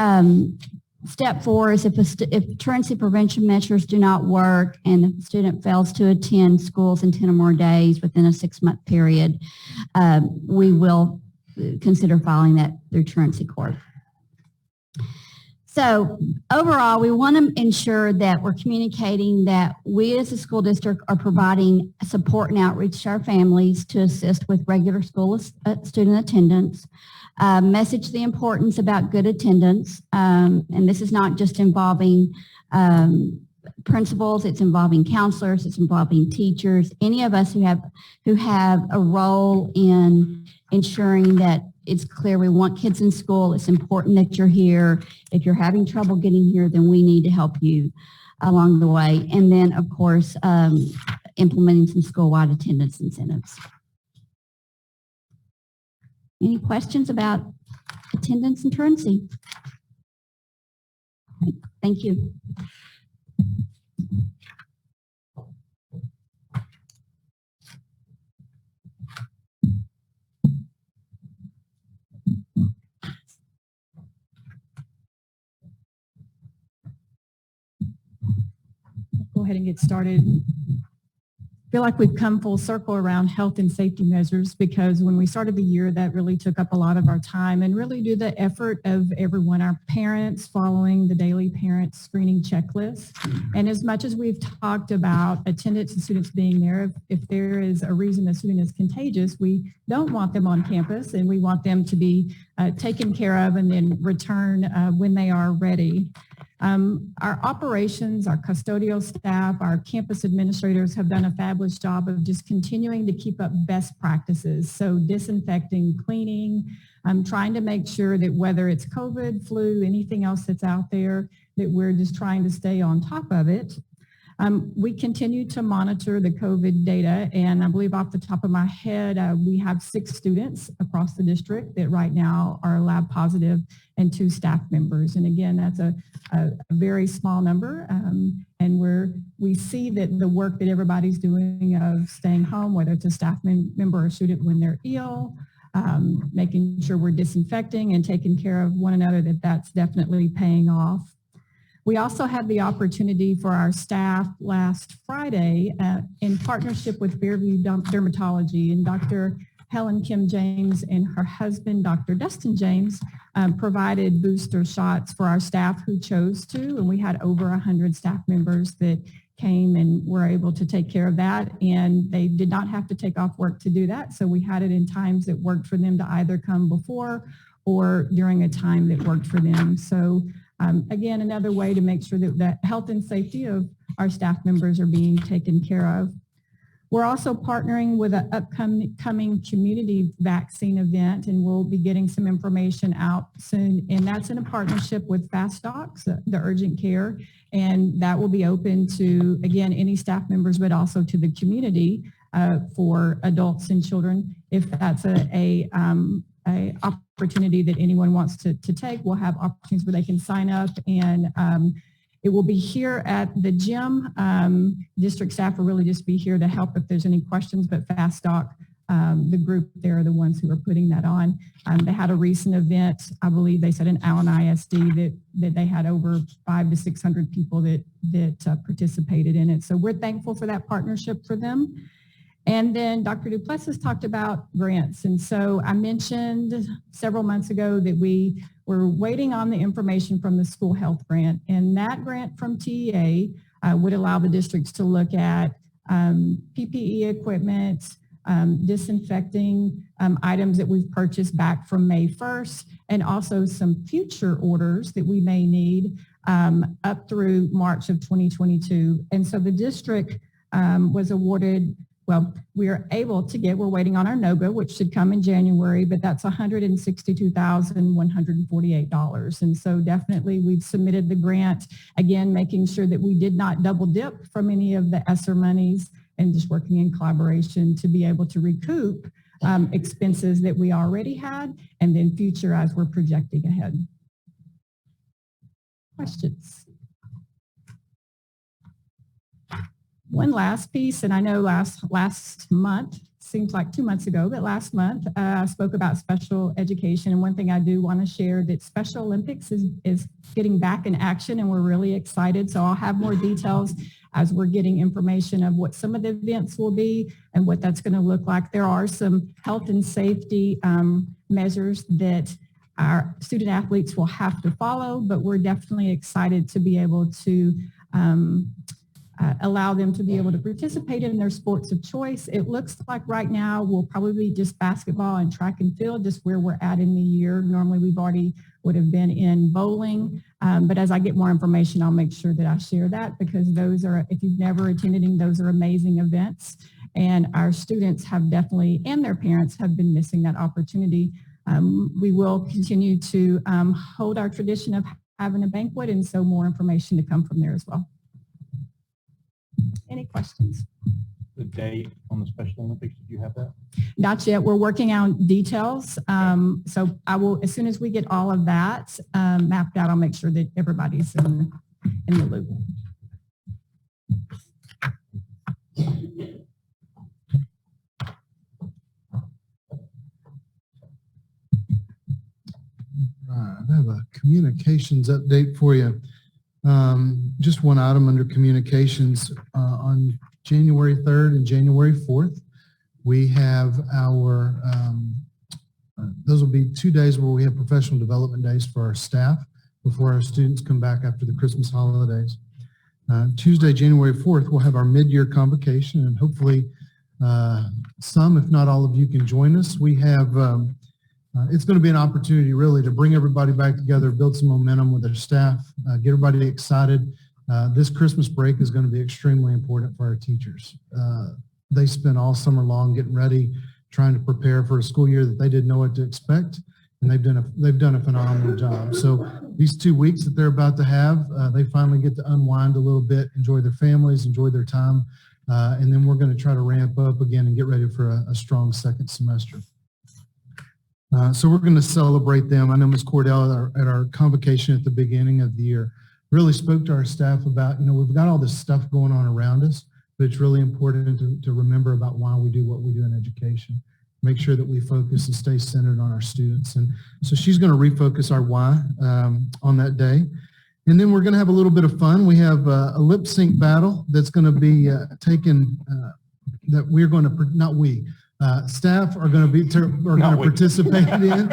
step 4 is if truancy prevention measures do not work and the student fails to attend schools in 10 or more days within a 6-month period, we will consider filing that through truancy court. So overall, we want to ensure that we're communicating that we as a school district are providing support and outreach to our families to assist with regular school student attendance, message the importance about good attendance, and this is not just involving principals, it's involving counselors, it's involving teachers, any of us who have a role in ensuring that it's clear we want kids in school. It's important that you're here. If you're having trouble getting here, then we need to help you along the way. And then, of course, implementing some school-wide attendance incentives. Any questions about attendance and truancy? Okay, thank you. Go ahead and get started. I feel like we've come full circle around health and safety measures because when we started the year, that really took up a lot of our time and really due to the effort of everyone, our parents following the daily parent screening checklist. And as much as we've talked about attendance and students being there, if there is a reason the student is contagious, we don't want them on campus and we want them to be taken care of and then return when they are ready. Our operations, our custodial staff, our campus administrators have done a fabulous job of just continuing to keep up best practices. So disinfecting, cleaning, trying to make sure that whether it's COVID, flu, anything else that's out there, that we're just trying to stay on top of it. We continue to monitor the COVID data, and I believe off the top of my head, we have 6 students across the district that right now are lab positive and 2 staff members. And again, that's a very small number, and we see that the work that everybody's doing of staying home, whether it's a staff member or student when they're ill, making sure we're disinfecting and taking care of one another, that's definitely paying off. We also had the opportunity for our staff last Friday in partnership with Fairview Dermatology, and Dr. Helen Kim James and her husband, Dr. Dustin James, provided booster shots for our staff who chose to, and we had over 100 staff members that came and were able to take care of that, and they did not have to take off work to do that, so we had it in times that worked for them to either come before or during a time that worked for them. So again, another way to make sure that the health and safety of our staff members are being taken care of. We're also partnering with an upcoming community vaccine event, and we'll be getting some information out soon. And that's in a partnership with Fast Docs, the urgent care, and that will be open to, again, any staff members, but also to the community for adults and children. If that's a opportunity that anyone wants to take, we'll have opportunities where they can sign up, and it will be here at the gym. District staff will really just be here to help if there's any questions, but Fast Doc, the group, they're the ones who are putting that on. They had a recent event, I believe they said in Allen ISD, that they had over 500 to 600 people that participated in it. So we're thankful for that partnership for them. And then Dr. Duplessis talked about grants. And so I mentioned several months ago that we were waiting on the information from the school health grant. And that grant from TEA would allow the districts to look at PPE equipment, disinfecting items that we've purchased back from May 1st, and also some future orders that we may need up through March of 2022. And so the district was awarded, well, we are able to get, we're waiting on our NOGA, which should come in January, but that's $162,148. And so definitely we've submitted the grant, again, making sure that we did not double dip from any of the ESSER monies, and just working in collaboration to be able to recoup expenses that we already had, and then future as we're projecting ahead. Questions? One last piece, and I know last month, seems like 2 months ago, but last month I spoke about special education, and one thing I do want to share that Special Olympics is getting back in action, and we're really excited. So I'll have more details as we're getting information of what some of the events will be and what that's going to look like. There are some health and safety measures that our student athletes will have to follow, but we're definitely excited to be able to allow them to be able to participate in their sports of choice. It looks like right now we'll probably be just basketball and track and field, just where we're at in the year. Normally we've already would have been in bowling, but as I get more information, I'll make sure that I share that, because those are, if you've never attended, those are amazing events, and our students have definitely, and their parents have been missing that opportunity. We will continue to hold our tradition of having a banquet, and so more information to come from there as well. Any questions? The date on the Special Olympics, did you have that? Not yet. We're working on details. So I will, as soon as we get all of that mapped out, I'll make sure that everybody's in the loop. I have a communications update for you. Just one item under communications. On January 3rd and January 4th, we have our, those will be 2 days where we have professional development days for our staff before our students come back after the Christmas holidays. Tuesday, January 4th, we'll have our mid-year convocation, and hopefully some, if not all of you, can join us. We have it's going to be an opportunity really to bring everybody back together, build some momentum with our staff, get everybody excited. This Christmas break is going to be extremely important for our teachers. They spent all summer long getting ready, trying to prepare for a school year that they didn't know what to expect, and they've done a phenomenal job. So these 2 weeks that they're about to have, they finally get to unwind a little bit, enjoy their families, enjoy their time, and then we're going to try to ramp up again and get ready for a strong second semester. So we're going to celebrate them. I know Ms. Cordell at our convocation at the beginning of the year really spoke to our staff about, we've got all this stuff going on around us, but it's really important to remember about why we do what we do in education. Make sure that we focus and stay centered on our students. And so she's going to refocus our why on that day. And then we're going to have a little bit of fun. We have a lip sync battle that's going to be that we're going to, not we, staff are going to participate in.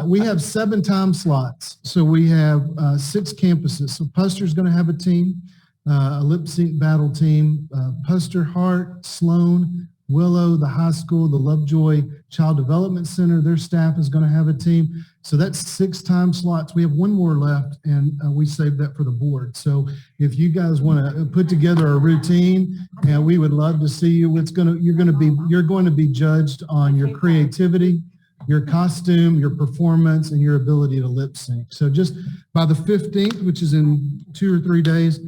We have 7 time slots. So we have 6 campuses. So Puster's going to have a team, a lip sync battle team. Puster, Hart, Sloan, Willow, the high school, the Lovejoy Child Development Center, their staff is going to have a team. So that's 6 time slots. We have 1 more left, and we saved that for the board. So if you guys want to put together a routine, and we would love to see you. You're going to be judged on your creativity, your costume, your performance, and your ability to lip sync. So just by the 15th, which is in 2 or 3 days,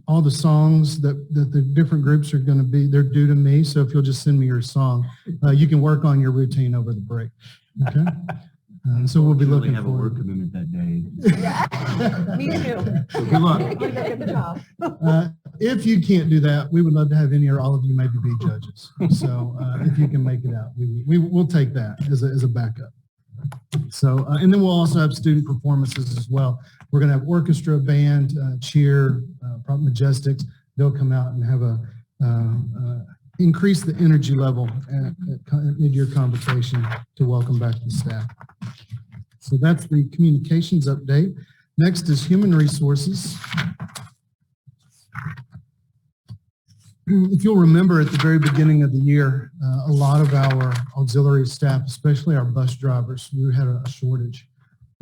all the songs that the different groups are going to be, they're due to me. So if you'll just send me your song, you can work on your routine over the break. Okay. So we'll be looking have forward. a work commitment that day. Me too. So good luck. I'm gonna go get the job. If you can't do that, we would love to have any or all of you maybe be judges. So if you can make it out, we'll take that as a backup. So, and then we'll also have student performances as well. We're going to have orchestra, band, cheer, probably Majestics. They'll come out and have increase the energy level at mid-year convocation to welcome back the staff. So that's the communications update. Next is human resources. If you'll remember at the very beginning of the year, a lot of our auxiliary staff, especially our bus drivers, we had a shortage.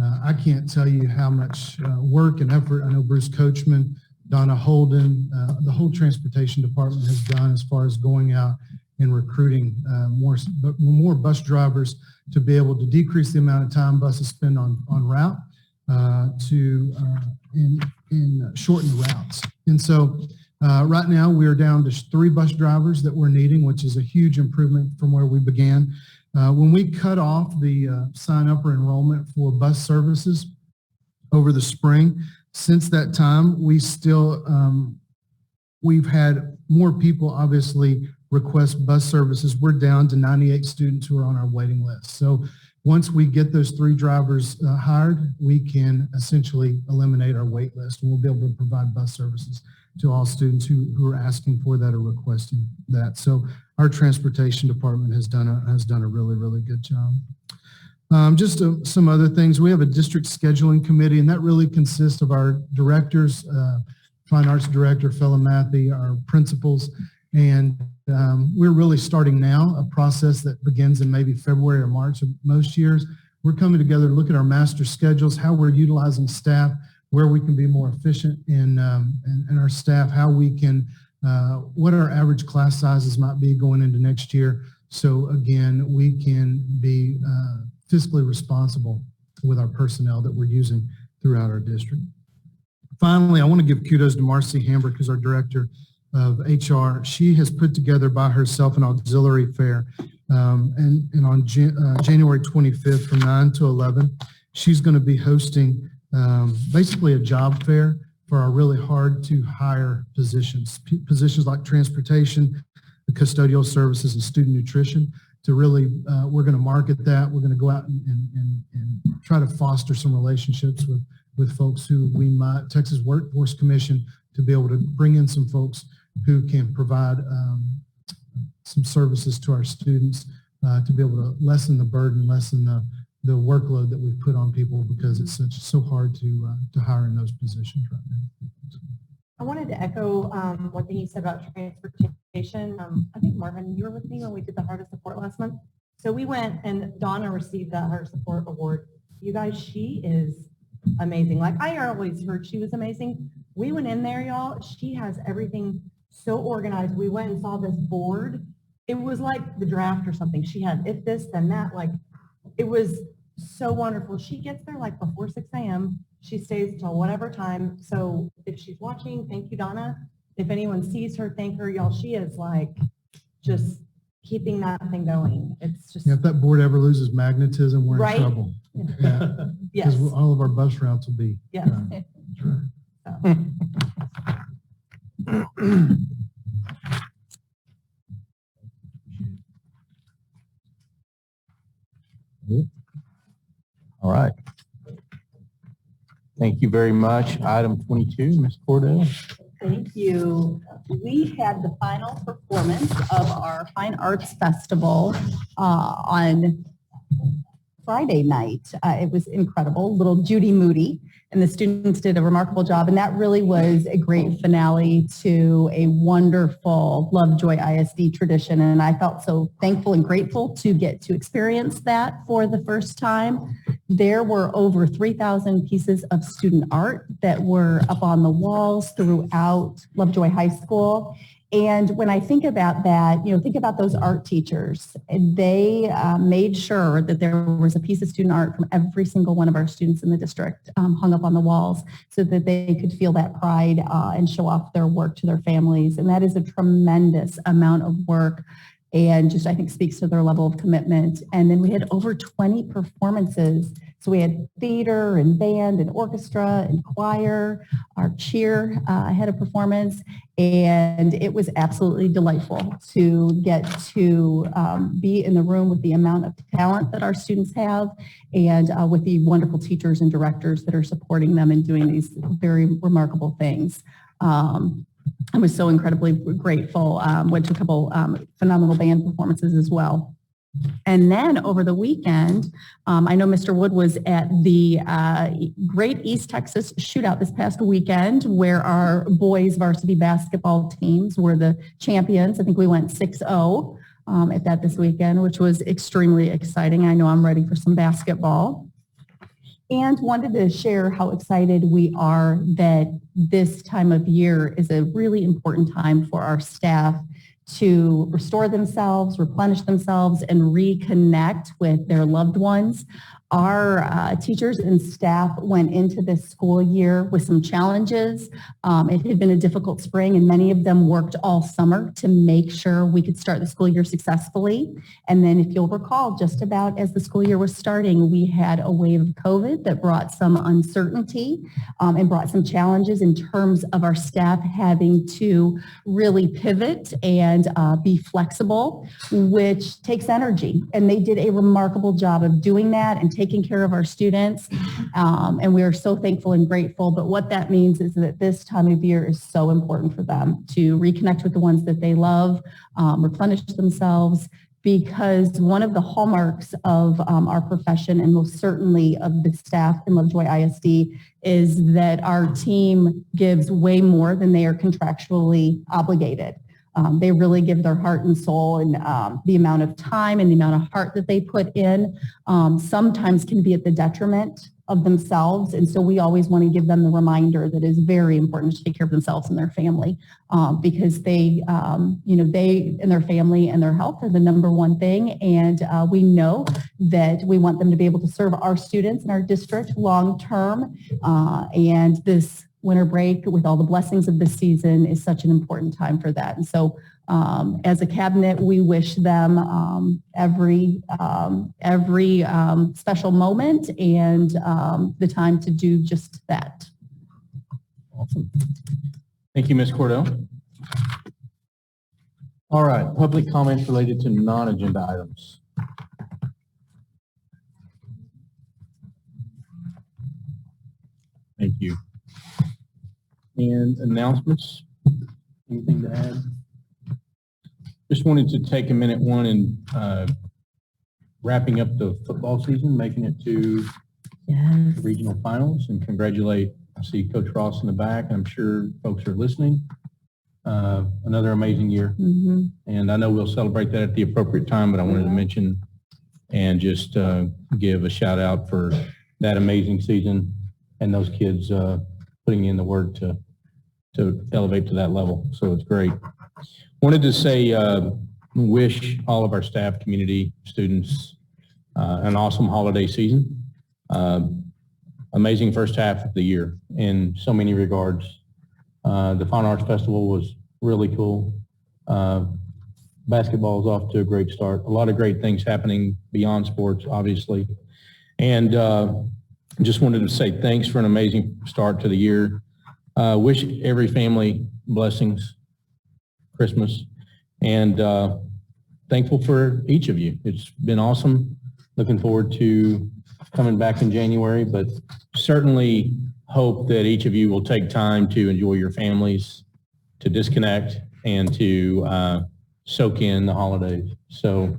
I can't tell you how much work and effort I know Bruce Coachman, Donna Holden, the whole transportation department has done as far as going out and recruiting more bus drivers to be able to decrease the amount of time buses spend on route in shorten the routes. And so right now we're down to 3 bus drivers that we're needing, which is a huge improvement from where we began. When we cut off the sign up or enrollment for bus services over the spring, since that time, we've had more people obviously request bus services. We're down to 98 students who are on our waiting list. So once we get those 3 drivers hired, we can essentially eliminate our wait list, and we'll be able to provide bus services to all students who are asking for that or requesting that. So our transportation department has done a really, really good job. Just some other things. We have a district scheduling committee, and that really consists of our directors, fine arts director, Fella Matthey, our principals, and we're really starting now a process that begins in maybe February or March of most years. We're coming together to look at our master schedules, how we're utilizing staff, where we can be more efficient in our staff, how we can, what our average class sizes might be going into next year. So again, we can be fiscally responsible with our personnel that we're using throughout our district. Finally, I want to give kudos to Marcy Hambrick, who's our director of HR. She has put together by herself an auxiliary fair, and on January 25th from 9 to 11, she's going to be hosting basically a job fair for our really hard to hire positions like transportation, the custodial services, and student nutrition. To really, we're going to market that. We're going to go out and try to foster some relationships with folks who we might, Texas Workforce Commission, to be able to bring in some folks who can provide some services to our students to be able to lessen the burden, lessen the workload that we put on people, because it's so hard to hire in those positions right now. I wanted to echo one thing you said about transportation. I think Marvin, you were with me when we did the Heart of Support last month. So we went and Donna received that Heart of Support award. You guys, she is amazing. Like I always heard she was amazing. We went in there, y'all. She has everything so organized. We went and saw this board. It was like the draft or something. She had if this, then that. Like it was so wonderful. She gets there like before 6 a.m. She stays till whatever time. So if she's watching, thank you, Donna. If anyone sees her, thank her, y'all. She is like just keeping that thing going. It's just. Yeah, if that board ever loses magnetism, we're right? in trouble. Yeah. Yes. Because all of our bus routes will be. Yes. That's right. All right. Thank you very much. Item 22, Ms. Cordell. Thank you. We had the final performance of our Fine Arts Festival on Friday night. It was incredible. Little Judy Moody and the students did a remarkable job, and that really was a great finale to a wonderful Lovejoy ISD tradition, and I felt so thankful and grateful to get to experience that for the first time. There were over 3,000 pieces of student art that were up on the walls throughout Lovejoy High School. And when I think about that, think about those art teachers. They made sure that there was a piece of student art from every single one of our students in the district hung up on the walls so that they could feel that pride and show off their work to their families. And that is a tremendous amount of work and just, I think, speaks to their level of commitment. And then we had over 20 performances. So we had theater and band and orchestra and choir. Our cheer had a performance, and it was absolutely delightful to get to be in the room with the amount of talent that our students have and with the wonderful teachers and directors that are supporting them and doing these very remarkable things. I was so incredibly grateful. Went to a couple phenomenal band performances as well. And then over the weekend, I know Mr. Wood was at the Great East Texas Shootout this past weekend, where our boys varsity basketball teams were the champions. I think we went 6-0 at that this weekend, which was extremely exciting. I know I'm ready for some basketball. And wanted to share how excited we are that this time of year is a really important time for our staff to restore themselves, replenish themselves, and reconnect with their loved ones. Our teachers and staff went into this school year with some challenges. It had been a difficult spring, and many of them worked all summer to make sure we could start the school year successfully. And then if you'll recall, just about as the school year was starting, we had a wave of COVID that brought some uncertainty and brought some challenges in terms of our staff having to really pivot and be flexible, which takes energy. And they did a remarkable job of doing that and taking care of our students. And we are so thankful and grateful. But what that means is that this time of year is so important for them to reconnect with the ones that they love, replenish themselves, because one of the hallmarks of our profession, and most certainly of the staff in Lovejoy ISD, is that our team gives way more than they are contractually obligated. They really give their heart and soul, and the amount of time and the amount of heart that they put in sometimes can be at the detriment of themselves. And so we always want to give them the reminder that it's very important to take care of themselves and their family because they and their family and their health are the number one thing. And we know that we want them to be able to serve our students in our district long term. And this winter break, with all the blessings of this season, is such an important time for that. And so as a cabinet, we wish them every special moment and the time to do just that. Awesome. Thank you, Ms. Cordell. All right, public comments related to non-agenda items. Thank you. And announcements? Anything to add? Just wanted to take a minute, one, and wrapping up the football season, making it to the regional finals, and congratulate, I see Coach Ross in the back, and I'm sure folks are listening. Another amazing year. Mm-hmm. And I know we'll celebrate that at the appropriate time, but I wanted to mention and just give a shout out for that amazing season and those kids putting in the work to elevate to that level. So it's great. Wanted to say, wish all of our staff, community, students an awesome holiday season. Amazing first half of the year in so many regards. The Fine Arts Festival was really cool. Basketball is off to a great start. A lot of great things happening beyond sports, obviously. And just wanted to say thanks for an amazing start to the year. Wish every family blessings, Christmas, and thankful for each of you. It's been awesome. Looking forward to coming back in January, but certainly hope that each of you will take time to enjoy your families, to disconnect, and to soak in the holidays. So